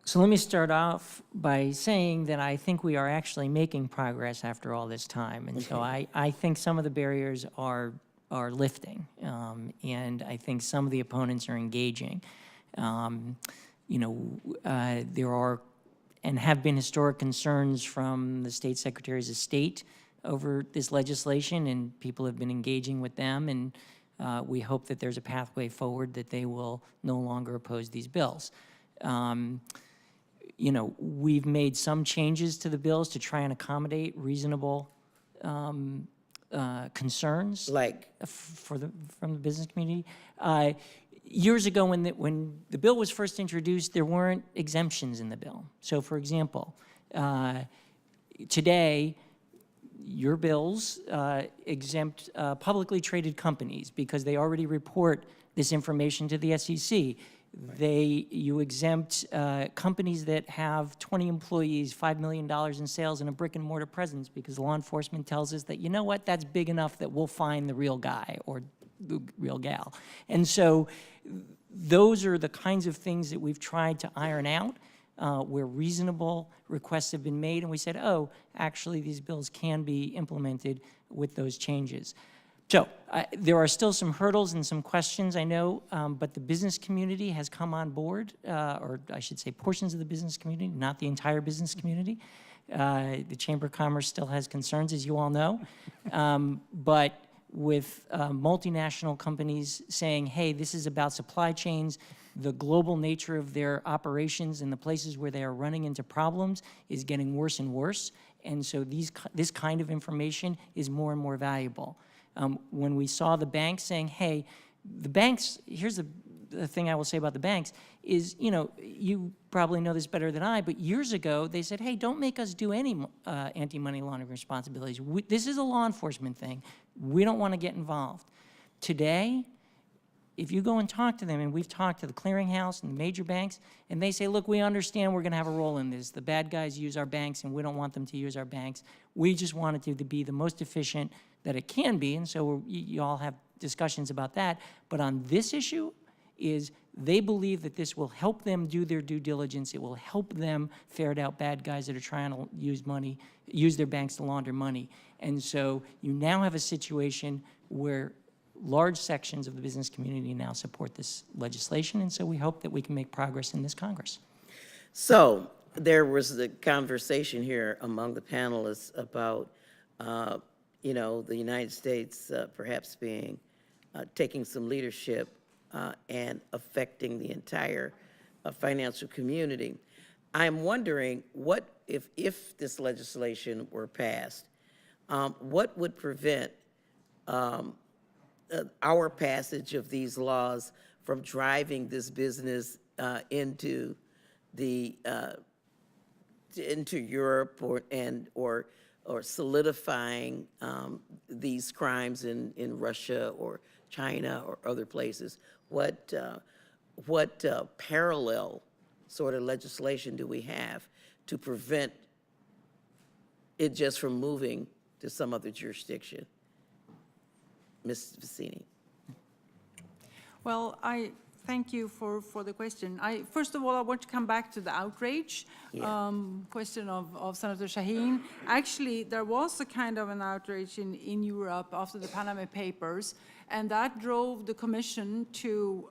So let me start off by saying that I think we are actually making progress after all this time. And so I think some of the barriers are lifting, and I think some of the opponents are engaging. You know, there are and have been historic concerns from the state secretaries of state over this legislation, and people have been engaging with them, and we hope that there's a pathway forward that they will no longer oppose these bills. You know, we've made some changes to the bills to try and accommodate reasonable concerns, Like? from the business community. Years ago, when the bill was first introduced, there weren't exemptions in the bill. So, for example, today, your bills exempt publicly traded companies because they already report this information to the SEC. You exempt companies that have 20 employees, $5 million in sales, and a brick and mortar presence because law enforcement tells us that, you know what, that's big enough that we'll find the real guy or the real gal. And so those are the kinds of things that we've tried to iron out where reasonable requests have been made, and we said, oh, actually these bills can be implemented with those changes. So there are still some hurdles and some questions, I know, but the business community has come on board, or I should say portions of the business community, not the entire business community. The Chamber of Commerce still has concerns, as you all know, but with multinational companies saying, hey, this is about supply chains, the global nature of their operations and the places where they are running into problems is getting worse and worse, and so this kind of information is more and more valuable. When we saw the banks saying, hey, the banks, here's the thing I will say about the banks is, you know, you probably know this better than I, but years ago, they said, hey, don't make us do any anti-money laundering responsibilities. This is a law enforcement thing. We don't want to get involved. Today, if you go and talk to them, and we've talked to the clearinghouse and the major banks, and they say, look, we understand we're going to have a role in this. The bad guys use our banks, and we don't want them to use our banks. We just want it to be the most efficient that it can be, and so you all have discussions about that. But on this issue, is they believe that this will help them do their due diligence. It will help them ferret out bad guys that are trying to use their banks to launder money. And so you now have a situation where large sections of the business community now support this legislation, and so we hope that we can make progress in this Congress. So there was the conversation here among the panelists about, you know, the United States perhaps being, taking some leadership and affecting the entire financial community. I'm wondering what, if this legislation were passed, what would prevent our passage of these laws from driving this business into Europe or solidifying these crimes in Russia or China or other places? What parallel sort of legislation do we have to prevent it just from moving to some other jurisdiction? Ms. Vicini. Well, I thank you for the question. First of all, I want to come back to the outrage question of Senator Shaheen. Actually, there was a kind of an outrage in Europe after the Panama Papers, and that drove the Commission to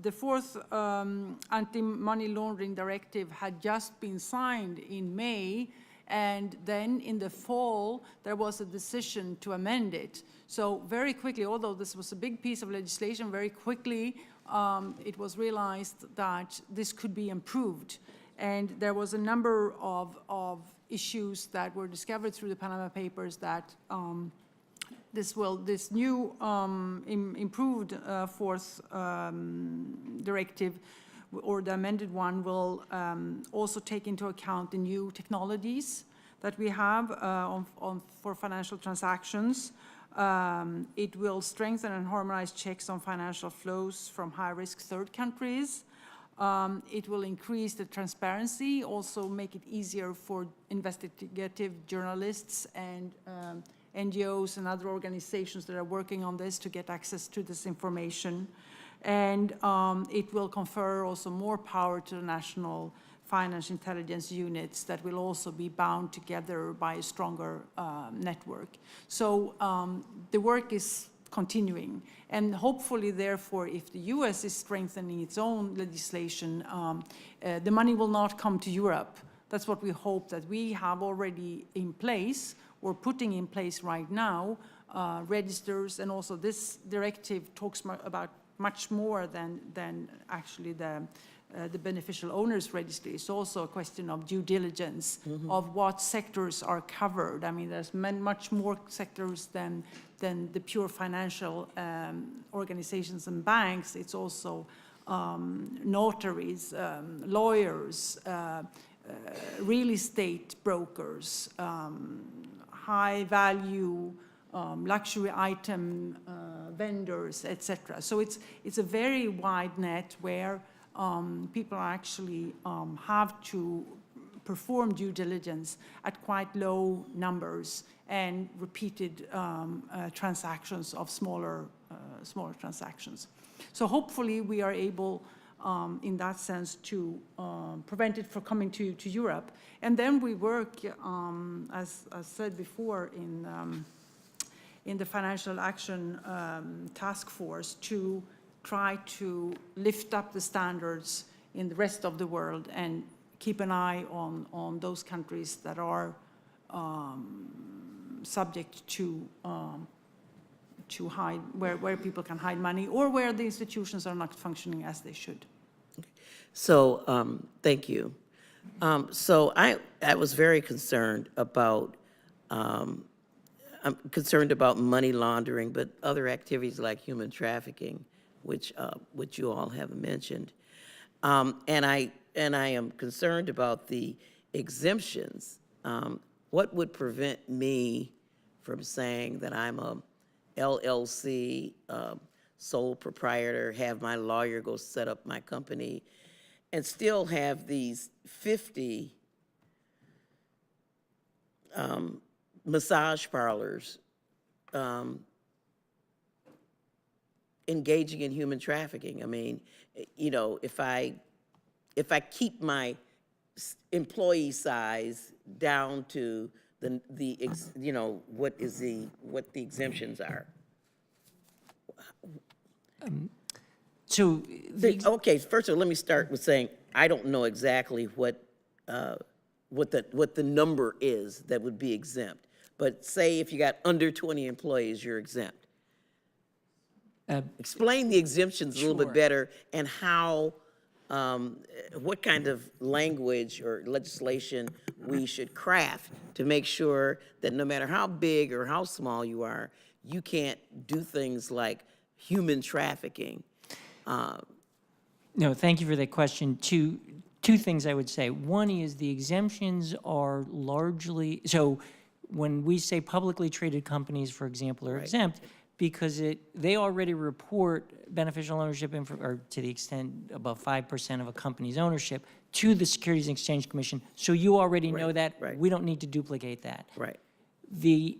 the fourth anti-money laundering directive had just been signed in May, and then in the fall, there was a decision to amend it. So very quickly, although this was a big piece of legislation, very quickly it was realized that this could be improved. And there was a number of issues that were discovered through the Panama Papers that this new improved fourth directive, or the amended one, will also take into account the new technologies that we have for financial transactions. It will strengthen and harmonize checks on financial flows from high-risk third countries. It will increase the transparency, also make it easier for investigative journalists and NGOs and other organizations that are working on this to get access to this information. And it will confer also more power to the national finance intelligence units that will also be bound together by a stronger network. So the work is continuing. And hopefully, therefore, if the US is strengthening its own legislation, the money will not come to Europe. That's what we hope, that we have already in place, or putting in place right now, registers, and also this directive talks about much more than actually the beneficial owners registry. It's also a question of due diligence of what sectors are covered. I mean, there's much more sectors than the pure financial organizations and banks. It's also notaries, lawyers, real estate brokers, high-value luxury item vendors, etc. So it's a very wide net where people actually have to perform due diligence at quite low numbers and repeated transactions of smaller transactions. So hopefully we are able, in that sense, to prevent it from coming to Europe. And then we work, as I said before, in the Financial Action Task Force to try to lift up the standards in the rest of the world and keep an eye on those countries that are subject to hide, where people can hide money, or where the institutions are not functioning as they should. So thank you. So I was very concerned about I'm concerned about money laundering, but other activities like human trafficking which you all have mentioned. And I am concerned about the exemptions. What would prevent me from saying that I'm a LLC, sole proprietor, have my lawyer go set up my company, and still have these 50 massage parlors engaging in human trafficking? I mean, you know, if I keep my employee size down to you know, what the exemptions are. So, Okay, first of all, let me start with saying, I don't know exactly what the number is that would be exempt. But say if you got under 20 employees, you're exempt. Explain the exemptions a little bit Sure. better, and how, what kind of language or legislation we should craft to make sure that no matter how big or how small you are, you can't do things like human trafficking. no, thank you for that question. Two things I would say. One is the exemptions are largely, so when we say publicly traded companies, for example, are exempt, because they already report beneficial ownership or to the extent above 5% of a company's ownership to the Securities and Exchange Commission. So you already know that. Right. We don't need to duplicate that. Right. The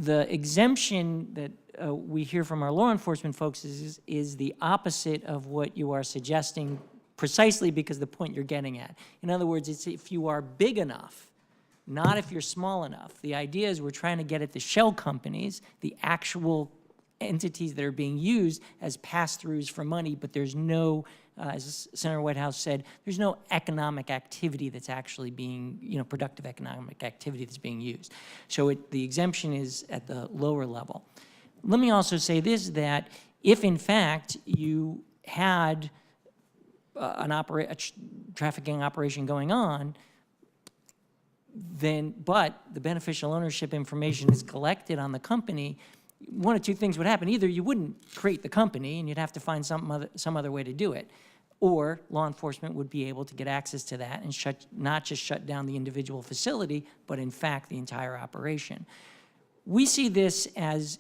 exemption that we hear from our law enforcement folks is the opposite of what you are suggesting, precisely because the point you're getting at. In other words, it's if you are big enough, not if you're small enough. The idea is we're trying to get at the shell companies, the actual entities that are being used as pass-throughs for money, but there's no, as Senator Whitehouse said, there's no economic activity that's actually being, you know, productive economic activity that's being used. So the exemption is at the lower level. Let me also say this, that if in fact you had a trafficking operation going on, but the beneficial ownership information is collected on the company, one of two things would happen. Either you wouldn't create the company and you'd have to find some other way to do it, or law enforcement would be able to get access to that and not just shut down the individual facility, but in fact the entire operation. We see this as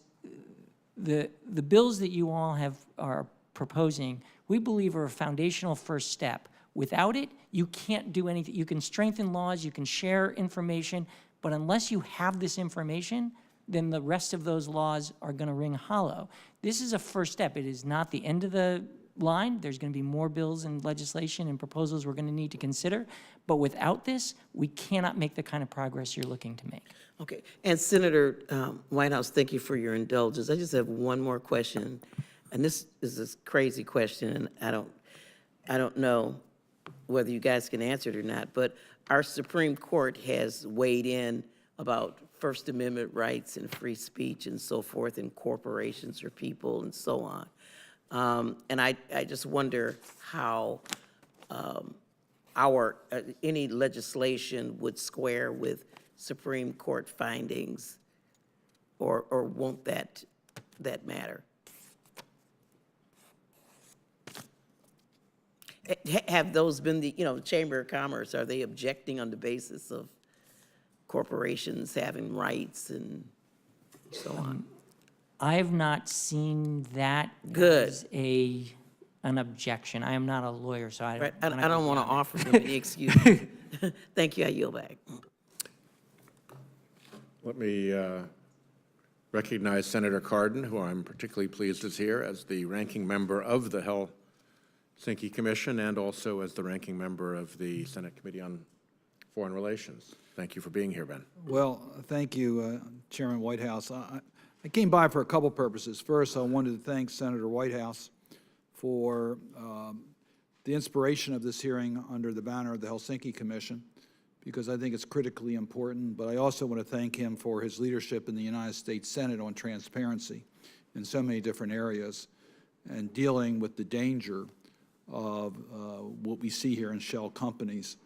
the bills that you all are proposing, we believe are a foundational first step. Without it, you can't do anything. You can strengthen laws, you can share information, but unless you have this information, then the rest of those laws are going to ring hollow. This is a first step. It is not the end of the line. There's going to be more bills and legislation and proposals we're going to need to consider. But without this, we cannot make the kind of progress you're looking to make. Okay. And Senator Whitehouse, thank you for your indulgence. I just have one more question. And this is a crazy question, and I don't know whether you guys can answer it or not, but our Supreme Court has weighed in about First Amendment rights and free speech and so forth in corporations or people and so on. And I just wonder how any legislation would square with Supreme Court findings, or won't that matter? Have those been the Chamber of Commerce, are they objecting on the basis of corporations having rights and so on? I have not seen that Good. as an objection. I am not a lawyer, so I don't. Right. I I'm not don't gonna want to comment. offer them any excuses. Thank you. I yield back. Let me recognize Senator Cardin, who I'm particularly pleased is here as the ranking member of the Helsinki Commission and also as the ranking member of the Senate Committee on Foreign Relations. Thank you for being here, Ben. Well, thank you, Chairman Whitehouse. I came by for a couple purposes. First, I wanted to thank Senator Whitehouse for the inspiration of this hearing under the banner of the Helsinki Commission, because I think it's critically important. But I also want to thank him for his leadership in the United States Senate on transparency in so many different areas and dealing with the danger of what we see here in shell companies.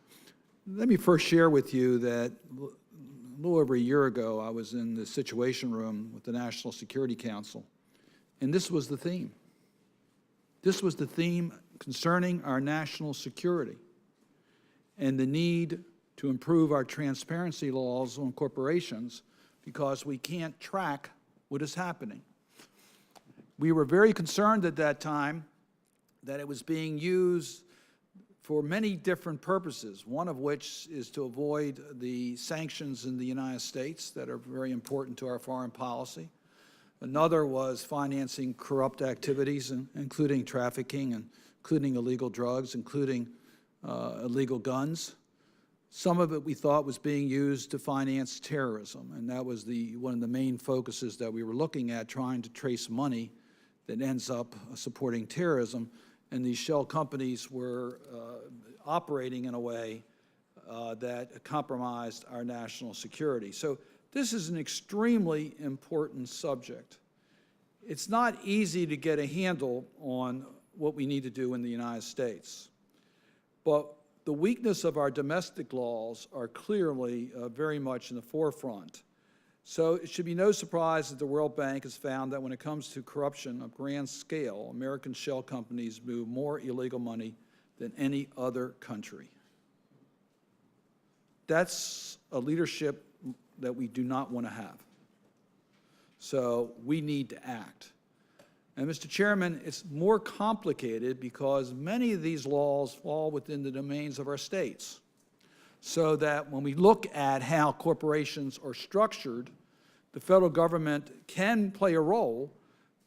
Let me first share with you that a little over a year ago, I was in the Situation Room with the National Security Council, and this was the theme. This was the theme concerning our national security and the need to improve our transparency laws on corporations because we can't track what is happening. We were very concerned at that time that it was being used for many different purposes, one of which is to avoid the sanctions in the United States that are very important to our foreign policy. Another was financing corrupt activities, including trafficking, and including illegal drugs, including illegal guns. Some of it we thought was being used to finance terrorism, and that was one of the main focuses that we were looking at, trying to trace money that ends up supporting terrorism. And these shell companies were operating in a way that compromised our national security. So this is an extremely important subject. It's not easy to get a handle on what we need to do in the United States. But the weakness of our domestic laws are clearly very much in the forefront. So it should be no surprise that the World Bank has found that when it comes to corruption of grand scale, American shell companies move more illegal money than any other country. That's a leadership that we do not want to have. So we need to act. And Mr. Chairman, it's more complicated because many of these laws fall within the domains of our states. So that when we look at how corporations are structured, the federal government can play a role,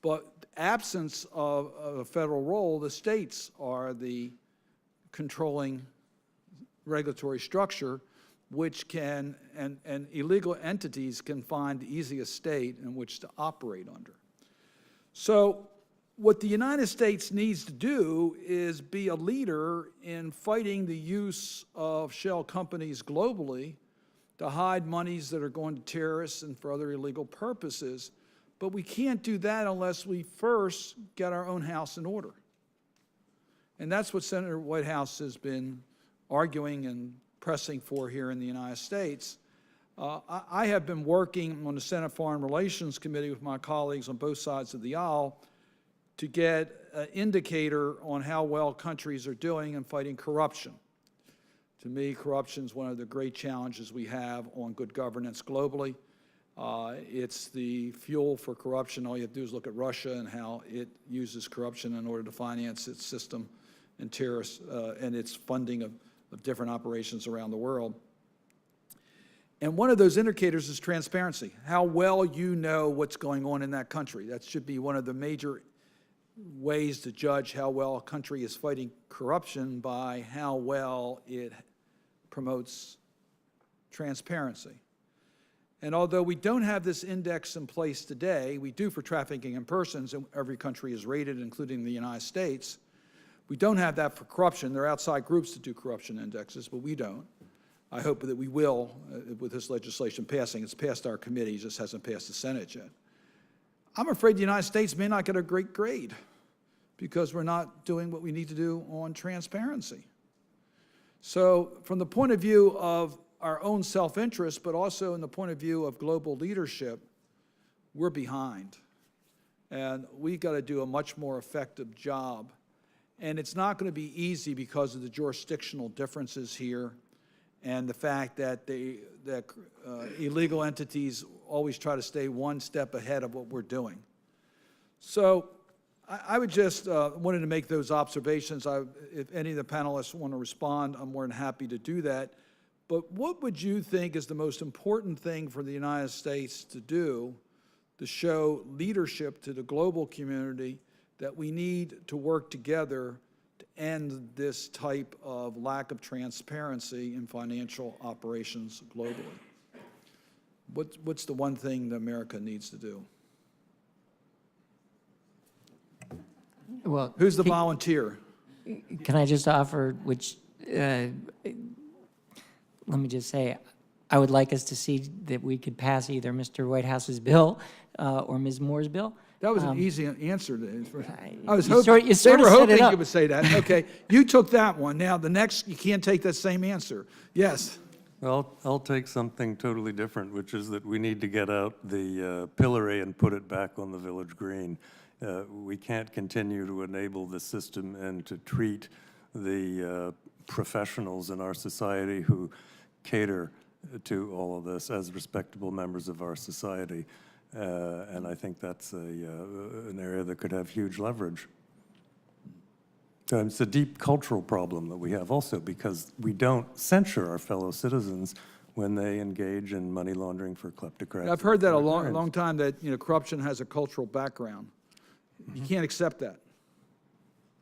but absence of a federal role, the states are the controlling regulatory structure, which can, and illegal entities can find the easiest state in which to operate under. So what the United States needs to do is be a leader in fighting the use of shell companies globally to hide monies that are going to terrorists and for other illegal purposes. But we can't do that unless we first get our own house in order. And that's what Senator Whitehouse has been arguing and pressing for here in the United States. I have been working on the Senate Foreign Relations Committee with my colleagues on both sides of the aisle to get an indicator on how well countries are doing in fighting corruption. To me, corruption is one of the great challenges we have on good governance globally. It's the fuel for corruption. All you have to do is look at Russia and how it uses corruption in order to finance its system and terrorists and its funding of different operations around the world. And one of those indicators is transparency, how well you know what's going on in that country. That should be one of the major ways to judge how well a country is fighting corruption, by how well it promotes transparency. And although we don't have this index in place today, we do for trafficking in persons, and every country is rated, including the United States. We don't have that for corruption. There are outside groups that do corruption indexes, but we don't. I hope that we will with this legislation passing. It's passed our committee, it just hasn't passed the Senate yet. I'm afraid the United States may not get a great grade because we're not doing what we need to do on transparency. So from the point of view of our own self-interest, but also in the point of view of global leadership, we're behind. And we've got to do a much more effective job. And it's not going to be easy because of the jurisdictional differences here and the fact that illegal entities always try to stay one step ahead of what we're doing. So I would just wanted to make those observations. If any of the panelists want to respond, I'm more than happy to do that. But what would you think is the most important thing for the United States to do to show leadership to the global community that we need to work together to end this type of lack of transparency in financial operations globally? What's the one thing that America needs to do? Well, Who's the volunteer? can I just offer, which, let me just say, I would like us to see that we could pass either Mr. Whitehouse's bill or Ms. Moore's bill. That was an easy answer. I was You hoping, sort of they set were it hoping up. you would say that. Okay, you took that one. Now, the next, you can't take that same answer. Yes. Well, I'll take something totally different, which is that we need to get out the pillory and put it back on the village green. We can't continue to enable the system and to treat the professionals in our society who cater to all of this as respectable members of our society. And I think that's an area that could have huge leverage. It's a deep cultural problem that we have also, because we don't censure our fellow citizens when they engage in money laundering for kleptocrats. I've heard that a and long, crimes. long time, that, you know, corruption has a cultural background. You can't accept that.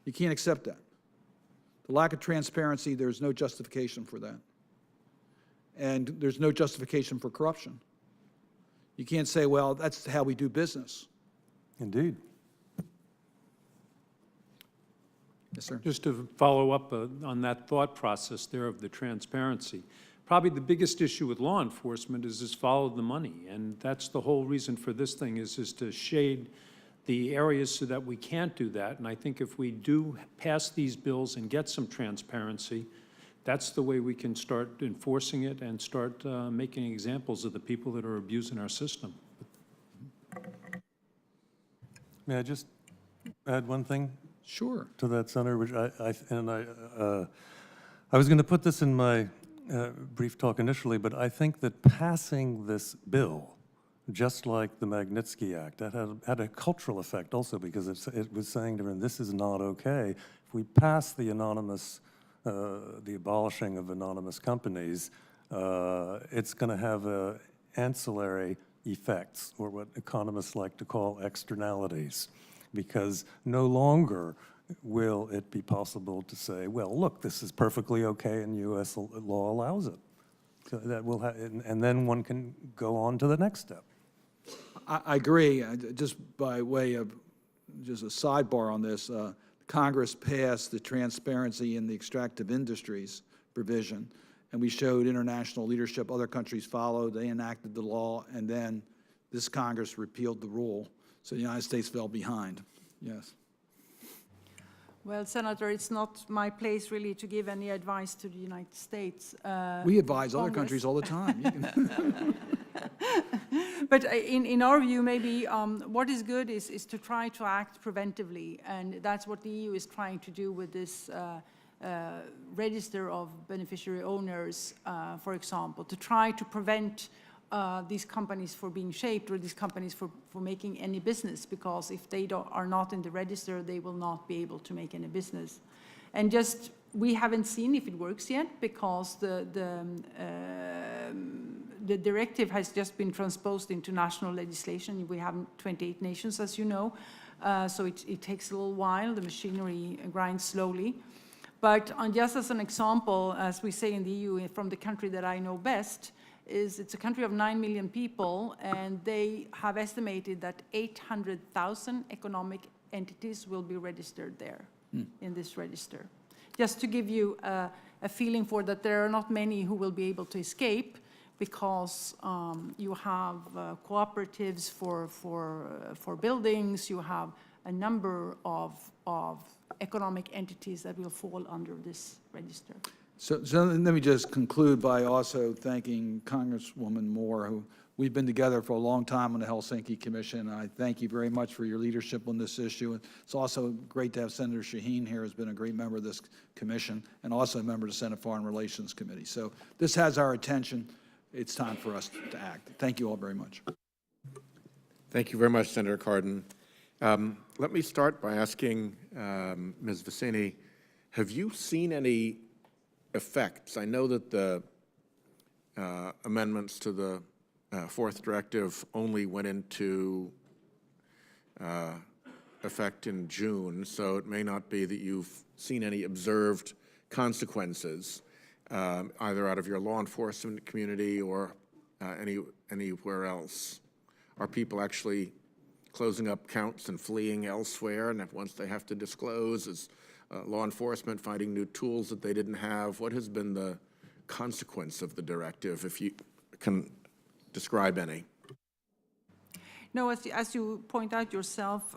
You can't accept that. The lack of transparency, there's no justification for that. And there's no justification for corruption. You can't say, well, that's how we do business. Indeed. Yes, sir. Just to follow up on that thought process there of the transparency, probably the biggest issue with law enforcement is follow the money. And that's the whole reason for this thing is to shade the areas so that we can't do that. And I think if we do pass these bills and get some transparency, that's the way we can start enforcing it and start making examples of the people that are abusing our system. May I just add one thing? Sure. To that, Senator, which I was going to put this in my brief talk initially, but I think that passing this bill, just like the Magnitsky Act, that had a cultural effect also, because it was saying to them, this is not okay. If we pass the anonymous, the abolishing of anonymous companies, it's going to have ancillary effects, or what economists like to call externalities. Because no longer will it be possible to say, well, look, this is perfectly okay and U.S. law allows it. So that will and then one can go on to the next step. I agree. Just by way of just a sidebar on this, Congress passed the transparency in the extractive industries provision, and we showed international leadership. Other countries followed. They enacted the law, and then this Congress repealed the rule. So the United States fell behind. Yes. Well, Senator, it's not my place really to give any advice to the United States. We advise other Congress. countries all the time. You can But in our view, maybe what is good is to try to act preventively, and that's what the EU is trying to do with this register of beneficiary owners, for example, to try to prevent these companies for being shaped, or these companies for making any business, because if they are not in the register, they will not be able to make any business. And just, we haven't seen if it works yet, because the directive has just been transposed into national legislation. We have 28 nations, as you know, so it takes a little while. The machinery grinds slowly. But just as an example, as we say in the EU, from the country that I know best, it's a country of 9 million people, and they have estimated that 800,000 economic entities will be registered there in this register. Just to give you a feeling for that, there are not many who will be able to escape, because you have cooperatives for buildings, you have a number of economic entities that will fall under this register. So let me just conclude by also thanking Congresswoman Moore, who we've been together for a long time on the Helsinki Commission. I thank you very much for your leadership on this issue. It's also great to have Senator Shaheen here, who's been a great member of this commission, and also a member of the Senate Foreign Relations Committee. So this has our attention. It's time for us to act. Thank you all very much. Thank you very much, Senator Cardin. Let me start by asking Ms. Vicini, have you seen any effects? I know that the amendments to the fourth directive only went into effect in June, so it may not be that you've seen any observed consequences, either out of your law enforcement community or anywhere else. Are people actually closing up counts and fleeing elsewhere, and once they have to disclose, is law enforcement finding new tools that they didn't have? What has been the consequence of the directive, if you can describe any? No, as you point out yourself,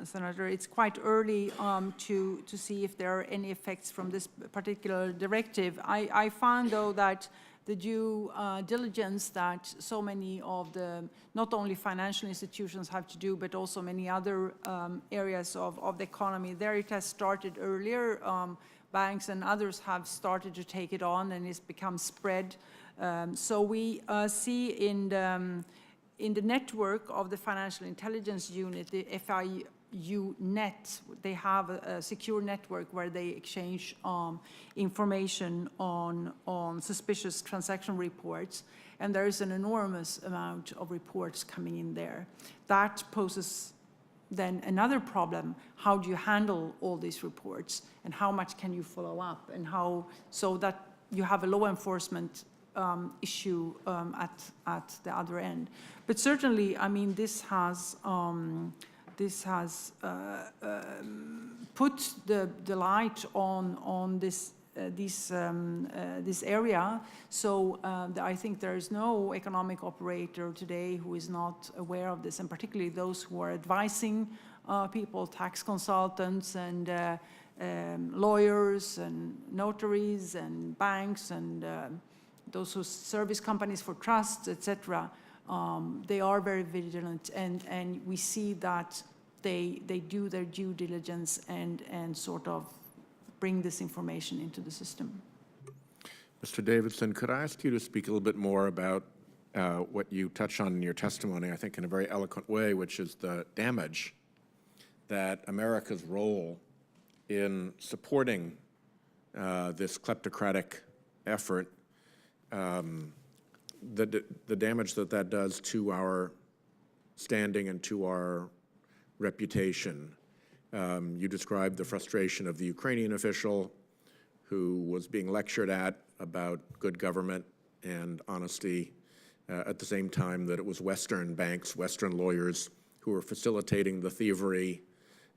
Senator, it's quite early to see if there are any effects from this particular directive. I found, though, that the due diligence that so many of the, not only financial institutions have to do, but also many other areas of the economy. There it has started earlier. Banks and others have started to take it on, and it's become spread. So we see in the network of the Financial Intelligence Unit, the FIU net, they have a secure network where they exchange information on suspicious transaction reports, and there is an enormous amount of reports coming in there. That poses then another problem. How do you handle all these reports, and how much can you follow up, and how, so that you have a law enforcement issue at the other end. But certainly, I mean, this has put the light on this area. So I think there is no economic operator today who is not aware of this, and particularly those who are advising people, tax consultants and lawyers and notaries and banks and those who service companies for trusts, etc. They are very vigilant, and we see that they do their due diligence and sort of bring this information into the system. Mr. Davidson, could I ask you to speak a little bit more about what you touch on in your testimony, I think in a very eloquent way, which is the damage that America's role in supporting this kleptocratic effort, the damage that that does to our standing and to our reputation. You described the frustration of the Ukrainian official who was being lectured at about good government and honesty at the same time that it was Western banks, Western lawyers who were facilitating the thievery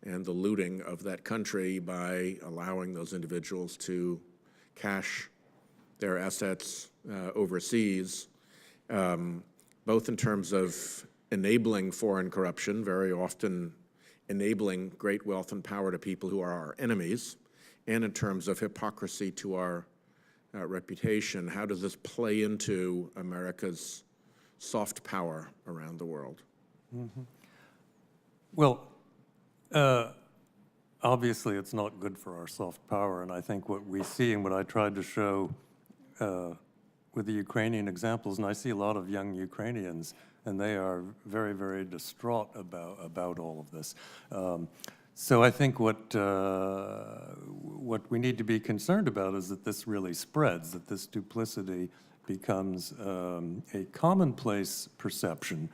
and the looting of that country by allowing those individuals to cash their assets overseas, both in terms of enabling foreign corruption, very often enabling great wealth and power to people who are our enemies, and in terms of hypocrisy to our reputation. How does this play into America's soft power around the world? Mm-hmm. Well, obviously it's not good for our soft power, and I think what we see and what I tried to show with the Ukrainian examples, and I see a lot of young Ukrainians, and they are very, very distraught about all of this. So I think what we need to be concerned about is that this really spreads, that this duplicity becomes a commonplace perception,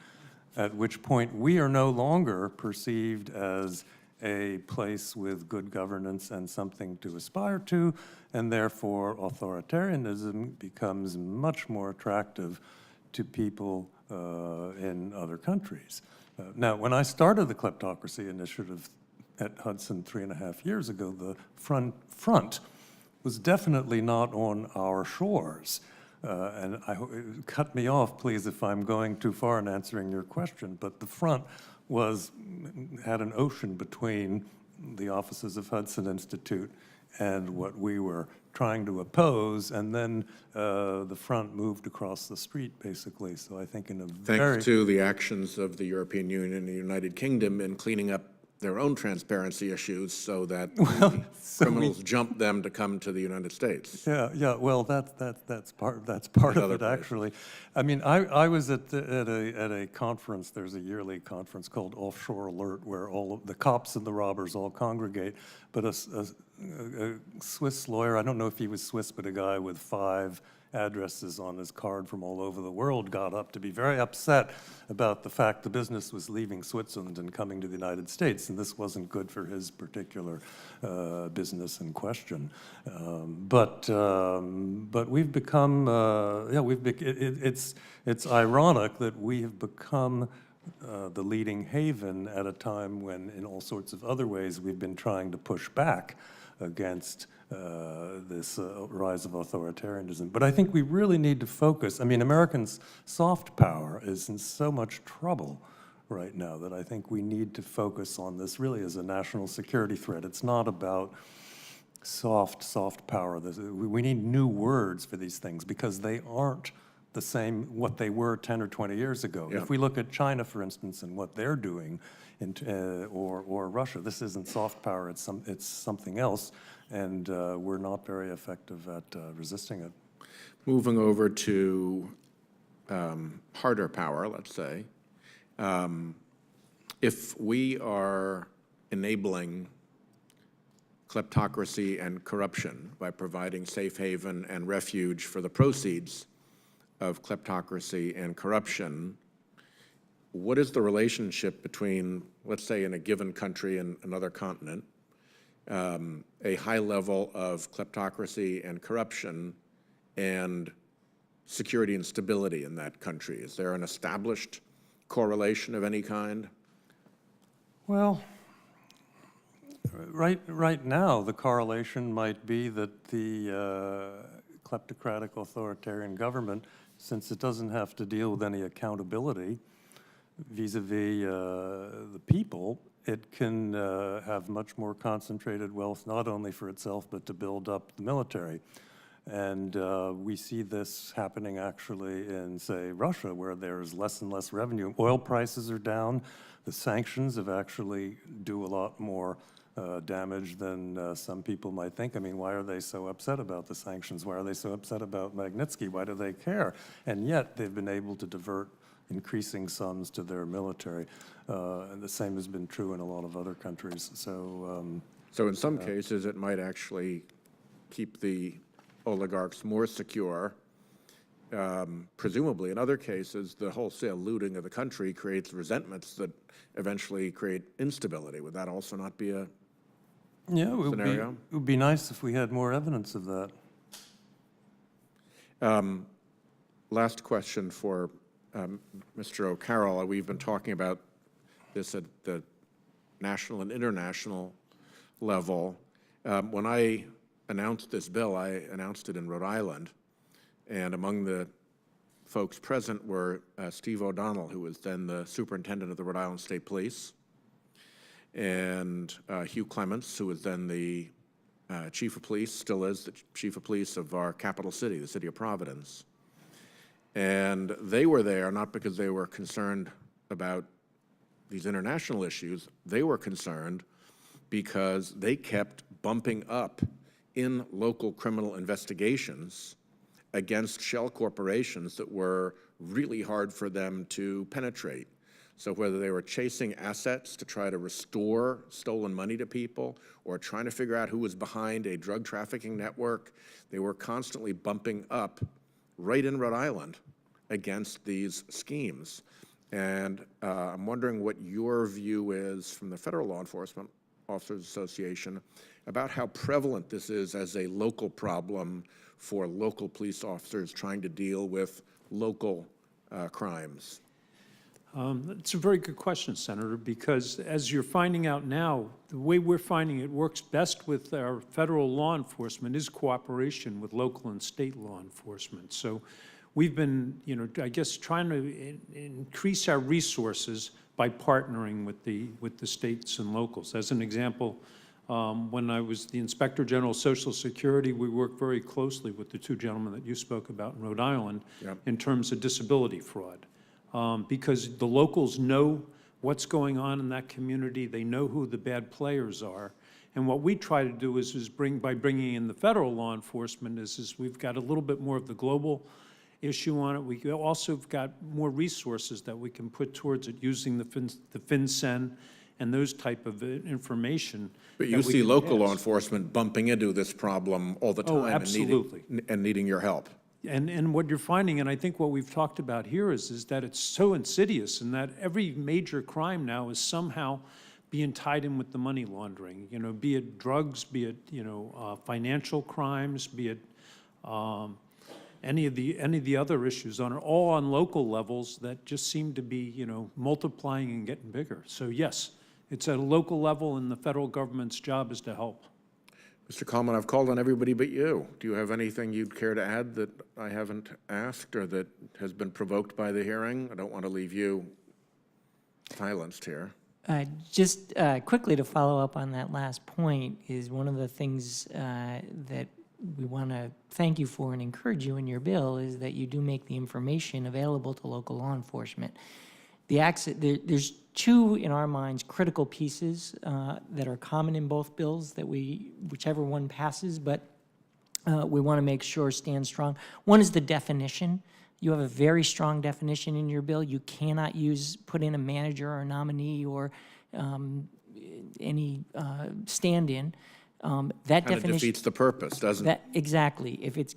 at which point we are no longer perceived as a place with good governance and something to aspire to, and therefore authoritarianism becomes much more attractive to people in other countries. Now, when I started the Kleptocracy Initiative at Hudson 3.5 years ago, the front was definitely not on our shores. And cut me off, please, if I'm going too far in answering your question, but the front had an ocean between the offices of Hudson Institute and what we were trying to oppose, and then the front moved across the street, basically. So I think in a Thanks to the actions of the European Union and the United Kingdom in cleaning up their own transparency issues so that criminals jump them to come to the United States. Yeah. Well, that's part of it, actually. I mean, I was at a conference. There's a yearly conference called Offshore Alert, where all of the cops and the robbers all congregate. But a Swiss lawyer, I don't know if he was Swiss, but a guy with 5 addresses on his card from all over the world got up to be very upset about the fact the business was leaving Switzerland and coming to the United States, and this wasn't good for his particular business in question. But we've become, it's ironic that we have become the leading haven at a time when, in all sorts of other ways, we've been trying to push back against this rise of authoritarianism. But I think we really need to focus. I mean, Americans' soft power is in so much trouble right now that I think we need to focus on this really as a national security threat. It's not about soft power. We need new words for these things because they aren't the same what they were 10 or 20 years ago. Yeah. If we look at China, for instance, and what they're doing, or Russia, this isn't soft power, it's something else, and we're not very effective at resisting it. Moving over to harder power, let's say. If we are enabling kleptocracy and corruption by providing safe haven and refuge for the proceeds of kleptocracy and corruption, what is the relationship between, let's say, in a given country and another continent, a high level of kleptocracy and corruption and security and stability in that country? Is there an established correlation of any kind? Well, right now, the correlation might be that the kleptocratic authoritarian government, since it doesn't have to deal with any accountability vis-a-vis the people, it can have much more concentrated wealth, not only for itself, but to build up the military. And we see this happening actually in, say, Russia, where there's less and less revenue. Oil prices are down. The sanctions have actually do a lot more damage than some people might think. I mean, why are they so upset about the sanctions? Why are they so upset about Magnitsky? Why do they care? And yet they've been able to divert increasing sums to their military. And the same has been true in a lot of other countries. So in some cases, it might actually keep the oligarchs more secure. Presumably, in other cases, the wholesale looting of the country creates resentments that eventually create instability. Would that also not be a scenario? It would be nice if we had more evidence of that. Last question for Mr. O'Carroll. We've been talking about this at the national and international level. When I announced this bill, I announced it in Rhode Island, and among the folks present were Steve O'Donnell, who was then the superintendent of the Rhode Island State Police, and Hugh Clements, who was then the chief of police, still is the chief of police of our capital city, the city of Providence. And they were there not because they were concerned about these international issues. They were concerned because they kept bumping up in local criminal investigations against shell corporations that were really hard for them to penetrate. So whether they were chasing assets to try to restore stolen money to people or trying to figure out who was behind a drug trafficking network, they were constantly bumping up right in Rhode Island against these schemes. And I'm wondering what your view is from the Federal Law Enforcement Officers Association about how prevalent this is as a local problem for local police officers trying to deal with local crimes. It's a very good question, Senator, because as you're finding out now, the way we're finding it works best with our federal law enforcement is cooperation with local and state law enforcement. So we've been, I guess, trying to increase our resources by partnering with the states and locals. As an example, when I was the Inspector General of Social Security, we worked very closely with the two gentlemen that you spoke about in Rhode Island in terms of disability fraud. Because the locals know what's going on in that community. They know who the bad players are. And what we try to do is by bringing in the federal law enforcement is we've got a little bit more of the global issue on it. We also have got more resources that we can put towards it using the FinCEN and those type of information. But you see local law enforcement bumping into this problem all the time. Oh, absolutely. And needing your help. And what you're finding, and I think what we've talked about here is that it's so insidious and that every major crime now is somehow being tied in with the money laundering, be it drugs, be it, financial crimes, be it any of the other issues all on local levels that just seem to be, multiplying and getting bigger. So yes, it's at a local level and the federal government's job is to help. Mr. Coleman, I've called on everybody but you. Do you have anything you'd care to add that I haven't asked or that has been provoked by the hearing? I don't want to leave you silenced here. Just quickly to follow up on that last point is one of the things that we want to thank you for and encourage you in your bill is that you do make the information available to local law enforcement. There's two, in our minds, critical pieces that are common in both bills that whichever one passes, but we want to make sure stand strong. One is the definition. You have a very strong definition in your bill. You cannot put in a manager or a nominee or any stand-in. That Kind of definition defeats the purpose, doesn't it? exactly. If it's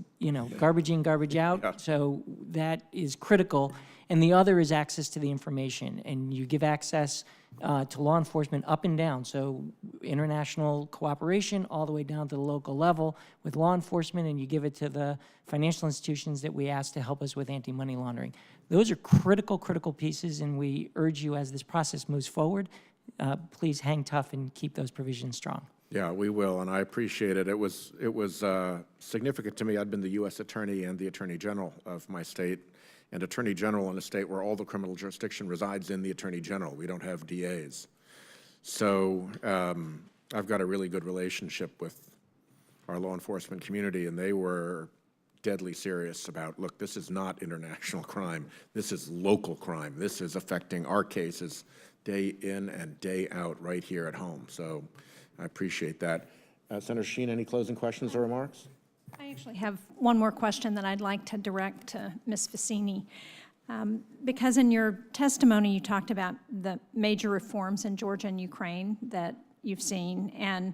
garbage in, garbage out. Yeah. So that is critical. And the other is access to the information, and you give access to law enforcement up and down. So international cooperation all the way down to the local level with law enforcement, and you give it to the financial institutions that we ask to help us with anti-money laundering. Those are critical pieces, and we urge you as this process moves forward, please hang tough and keep those provisions strong. Yeah, we will, and I appreciate it. It was significant to me. I'd been the U.S. Attorney and the Attorney General of my state, and Attorney General in a state where all the criminal jurisdiction resides in the Attorney General. We don't have DAs. So I've got a really good relationship with our law enforcement community, and they were deadly serious about, look, this is not international crime. This is local crime. This is affecting our cases day in and day out right here at home. So I appreciate that. Senator Sheen, any closing questions or remarks? I actually have one more question that I'd like to direct to Ms. Vicini. Because in your testimony, you talked about the major reforms in Georgia and Ukraine that you've seen, and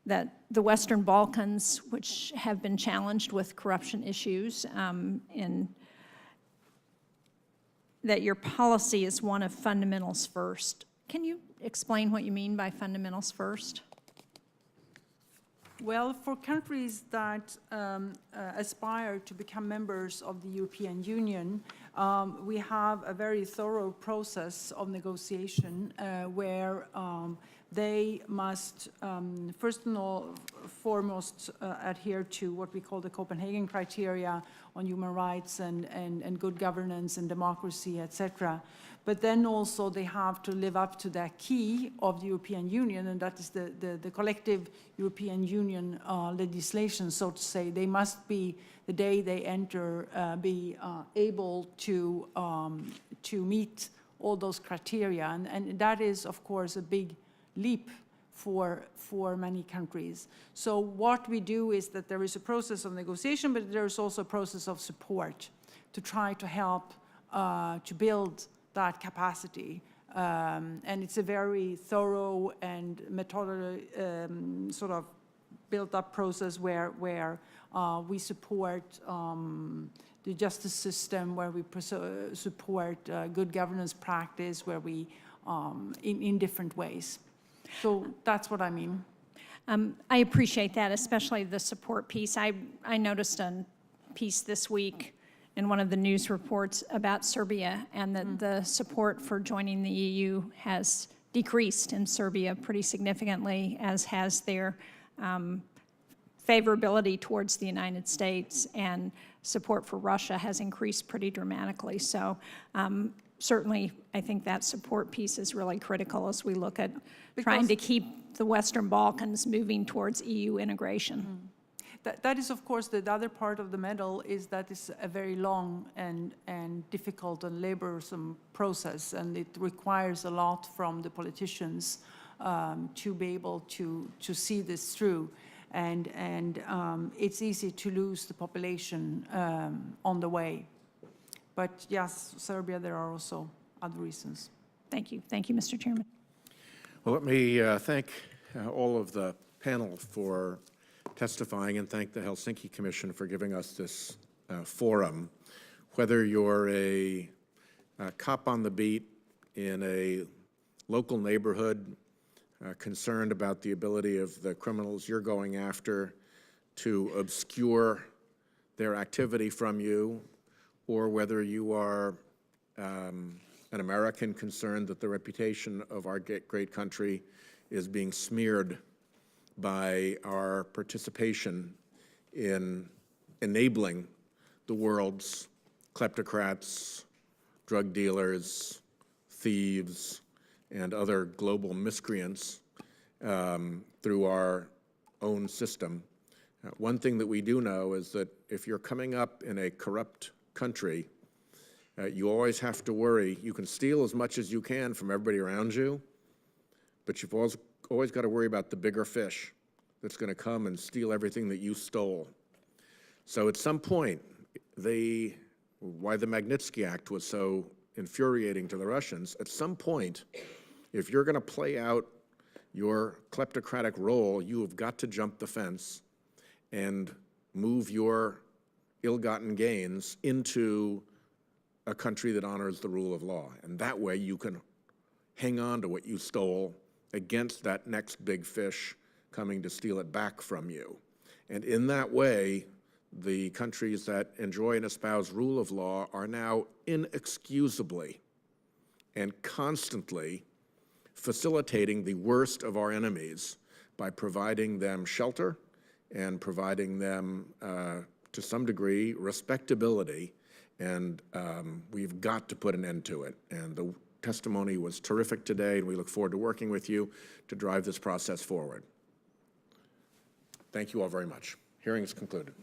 that the Western Balkans, which have been challenged with corruption issues, that your policy is one of fundamentals first. Can you explain what you mean by fundamentals first? Well, for countries that aspire to become members of the European Union, we have a very thorough process of negotiation where they must, first and foremost, adhere to what we call the Copenhagen criteria on human rights and good governance and democracy, etc. But then also they have to live up to the key of the European Union, and that is the collective European Union legislation, so to say. They must be, the day they enter, be able to meet all those criteria. And that is, of course, a big leap for many countries. So what we do is that there is a process of negotiation, but there is also a process of support to try to help to build that capacity. And it's a very thorough and methodical sort of built-up process where we support the justice system, where we support good governance practice, where we, in different ways. So that's what I mean. I appreciate that, especially the support piece. I noticed a piece this week in one of the news reports about Serbia, and that the support for joining the EU has decreased in Serbia pretty significantly, as has their favorability towards the United States, and support for Russia has increased pretty dramatically. So certainly, I think that support piece is really critical as we look at trying to keep the Western Balkans moving towards EU integration. That is, of course, the other part of the medal is that it's a very long and difficult and laborsome process, and it requires a lot from the politicians to be able to see this through. And it's easy to lose the population on the way. But yes, Serbia, there are also other reasons. Thank you. Thank you, Mr. Chairman. Well, let me thank all of the panel for testifying, and thank the Helsinki Commission for giving us this forum. Whether you're a cop on the beat in a local neighborhood concerned about the ability of the criminals you're going after to obscure their activity from you, or whether you are an American concerned that the reputation of our great country is being smeared by our participation in enabling the world's kleptocrats, drug dealers, thieves, and other global miscreants through our own system. One thing that we do know is that if you're coming up in a corrupt country, you always have to worry. You can steal as much as you can from everybody around you, but you've always got to worry about the bigger fish that's going to come and steal everything that you stole. So at some point, why the Magnitsky Act was so infuriating to the Russians, at some point, if you're going to play out your kleptocratic role, you have got to jump the fence and move your ill-gotten gains into a country that honors the rule of law. And that way you can hang on to what you stole against that next big fish coming to steal it back from you. And in that way, the countries that enjoy and espouse rule of law are now inexcusably and constantly facilitating the worst of our enemies by providing them shelter and providing them, to some degree, respectability. And we've got to put an end to it. And the testimony was terrific today, and we look forward to working with you to drive this process forward. Thank you all very much. Hearing is concluded.